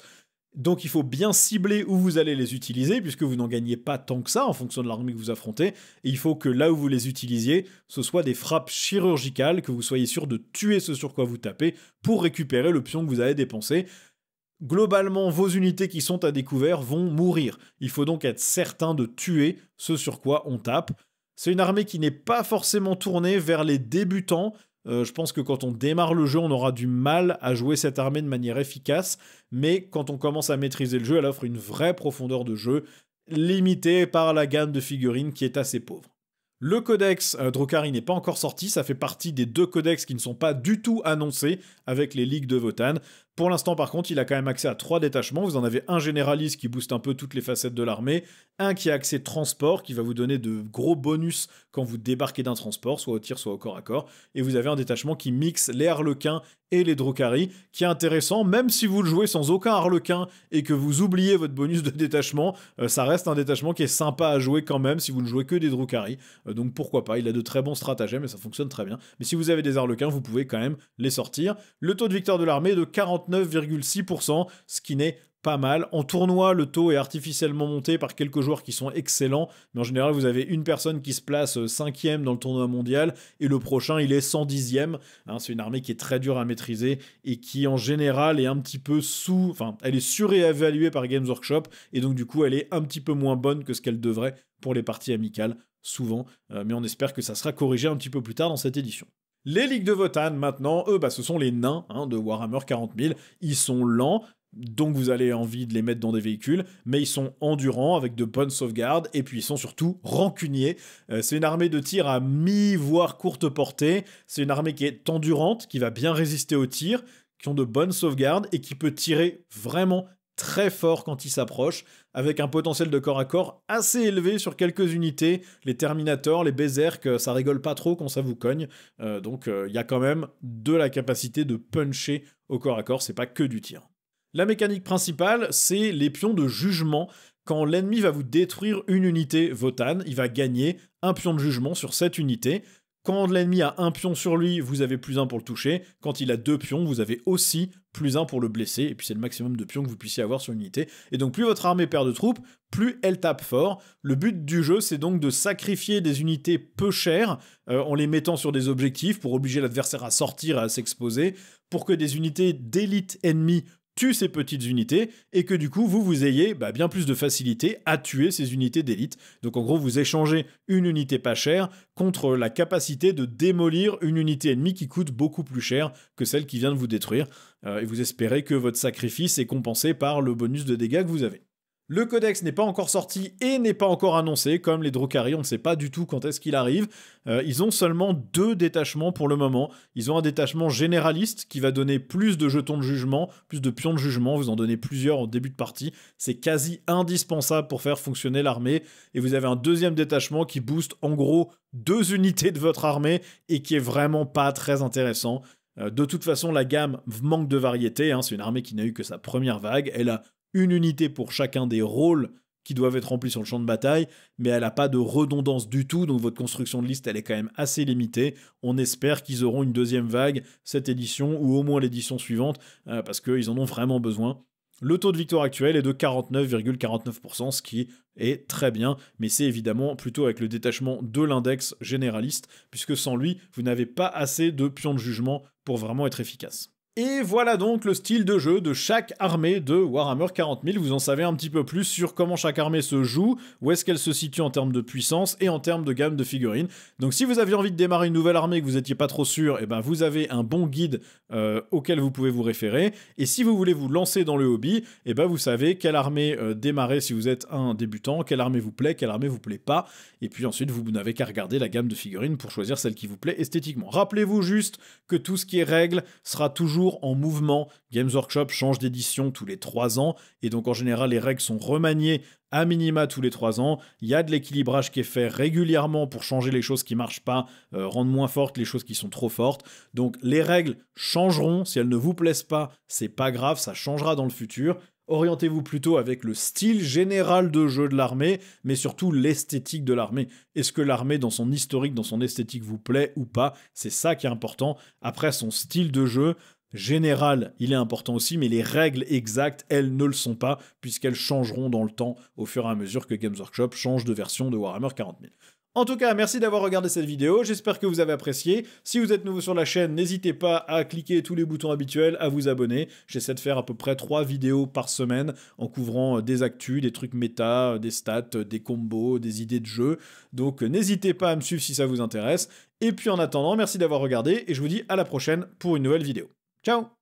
Donc il faut bien cibler où vous allez les utiliser, puisque vous n'en gagnez pas tant que ça en fonction de l'armée que vous affrontez, et il faut que là où vous les utilisiez, ce soit des frappes chirurgicales, que vous soyez sûr de tuer ce sur quoi vous tapez, pour récupérer le pion que vous avez dépensé. Globalement, vos unités qui sont à découvert vont mourir. Il faut donc être certain de tuer ce sur quoi on tape. C'est une armée qui n'est pas forcément tournée vers les débutants. Je pense que quand on démarre le jeu, on aura du mal à jouer cette armée de manière efficace, mais quand on commence à maîtriser le jeu, elle offre une vraie profondeur de jeu, limitée par la gamme de figurines qui est assez pauvre. Le codex Drukhari n'est pas encore sorti, ça fait partie des 2 codex qui ne sont pas du tout annoncés avec les ligues de Votann. Pour l'instant, par contre, il a quand même accès à 3 détachements. Vous en avez un généraliste qui booste un peu toutes les facettes de l'armée, un qui a accès transport, qui va vous donner de gros bonus quand vous débarquez d'un transport, soit au tir, soit au corps à corps, et vous avez un détachement qui mixe les harlequins et les Drukhari, qui est intéressant, même si vous le jouez sans aucun harlequin et que vous oubliez votre bonus de détachement, ça reste un détachement qui est sympa à jouer quand même si vous ne jouez que des Drukhari, donc pourquoi pas, il a de très bons stratagèmes et ça fonctionne très bien, mais si vous avez des harlequins, vous pouvez quand même les sortir. Le taux de victoire de l'armée est de 49,6%, ce qui n'est pas mal. En tournoi, le taux est artificiellement monté par quelques joueurs qui sont excellents, mais en général, vous avez une personne qui se place 5e dans le tournoi mondial, et le prochain, il est 110e. C'est une armée qui est très dure à maîtriser, et qui, en général, est un petit peu elle est surévaluée par Games Workshop, et donc, du coup, elle est un petit peu moins bonne que ce qu'elle devrait pour les parties amicales, souvent. Mais on espère que ça sera corrigé un petit peu plus tard dans cette édition. Les ligues de Votann, maintenant, eux, ce sont les nains de Warhammer 40 000. Ils sont lents, donc vous avez envie de les mettre dans des véhicules, mais ils sont endurants, avec de bonnes sauvegardes, et puis ils sont surtout rancuniers. C'est une armée de tir à voire courte portée. C'est une armée qui est endurante, qui va bien résister aux tirs, qui ont de bonnes sauvegardes, et qui peut tirer vraiment très fort quand il s'approche, avec un potentiel de corps à corps assez élevé sur quelques unités. Les Terminators, les Berserk, ça rigole pas trop quand ça vous cogne. Donc il y a quand même de la capacité de puncher au corps à corps, c'est pas que du tir. La mécanique principale, c'est les pions de jugement. Quand l'ennemi va vous détruire une unité Votann, il va gagner un pion de jugement sur cette unité. Quand l'ennemi a un pion sur lui, vous avez +1 pour le toucher. Quand il a 2 pions, vous avez aussi +1 pour le blesser. Et puis c'est le maximum de pions que vous puissiez avoir sur une unité. Et donc plus votre armée perd de troupes, plus elle tape fort. Le but du jeu, c'est donc de sacrifier des unités peu chères en les mettant sur des objectifs pour obliger l'adversaire à sortir et à s'exposer, pour que des unités d'élite ennemie tue ces petites unités, et que du coup, vous ayez bien plus de facilité à tuer ces unités d'élite. Donc en gros, vous échangez une unité pas chère contre la capacité de démolir une unité ennemie qui coûte beaucoup plus cher que celle qui vient de vous détruire, et vous espérez que votre sacrifice est compensé par le bonus de dégâts que vous avez. Le codex n'est pas encore sorti et n'est pas encore annoncé, comme les Drukhari, on ne sait pas du tout quand est-ce qu'il arrive. Ils ont seulement 2 détachements pour le moment. Ils ont un détachement généraliste qui va donner plus de jetons de jugement, plus de pions de jugement, vous en donnez plusieurs en début de partie. C'est quasi indispensable pour faire fonctionner l'armée. Et vous avez un deuxième détachement qui booste en gros 2 unités de votre armée et qui est vraiment pas très intéressant. De toute façon, la gamme manque de variété, c'est une armée qui n'a eu que sa première vague. Elle a une unité pour chacun des rôles qui doivent être remplis sur le champ de bataille, mais elle n'a pas de redondance du tout, donc votre construction de liste, elle est quand même assez limitée. On espère qu'ils auront une deuxième vague cette édition, ou au moins l'édition suivante, parce qu'ils en ont vraiment besoin. Le taux de victoire actuel est de 49,49%, ce qui est très bien, mais c'est évidemment plutôt avec le détachement de l'index généraliste, puisque sans lui, vous n'avez pas assez de pions de jugement pour vraiment être efficace. Et voilà donc le style de jeu de chaque armée de Warhammer 40 000. Vous en savez un petit peu plus sur comment chaque armée se joue, où est-ce qu'elle se situe en termes de puissance et en termes de gamme de figurines. Donc si vous aviez envie de démarrer une nouvelle armée et que vous n'étiez pas trop sûr, vous avez un bon guide auquel vous pouvez vous référer. Et si vous voulez vous lancer dans le hobby, vous savez quelle armée démarrer si vous êtes un débutant, quelle armée vous plaît pas. Et puis ensuite, vous n'avez qu'à regarder la gamme de figurines pour choisir celle qui vous plaît esthétiquement. Rappelez-vous juste que tout ce qui est règles sera toujours en mouvement. Games Workshop change d'édition tous les 3 ans, et donc en général les règles sont remaniées à minima tous les 3 ans. Il y a de l'équilibrage qui est fait régulièrement pour changer les choses qui marchent pas, rendre moins fortes les choses qui sont trop fortes. Donc les règles changeront, si elles ne vous plaisent pas, c'est pas grave, ça changera dans le futur. Orientez-vous plutôt avec le style général de jeu de l'armée, mais surtout l'esthétique de l'armée. Est-ce que l'armée, dans son historique, dans son esthétique, vous plaît ou pas? C'est ça qui est important. Après, son style de jeu général, il est important aussi, mais les règles exactes, elles ne le sont pas, puisqu'elles changeront dans le temps au fur et à mesure que Games Workshop change de version de Warhammer 40 000. En tout cas, merci d'avoir regardé cette vidéo, j'espère que vous avez apprécié. Si vous êtes nouveau sur la chaîne, n'hésitez pas à cliquer tous les boutons habituels, à vous abonner. J'essaie de faire à peu près 3 vidéos par semaine en couvrant des actus, des trucs méta, des stats, des combos, des idées de jeu. Donc n'hésitez pas à me suivre si ça vous intéresse. Et puis en attendant, merci d'avoir regardé et je vous dis à la prochaine pour une nouvelle vidéo. Ciao!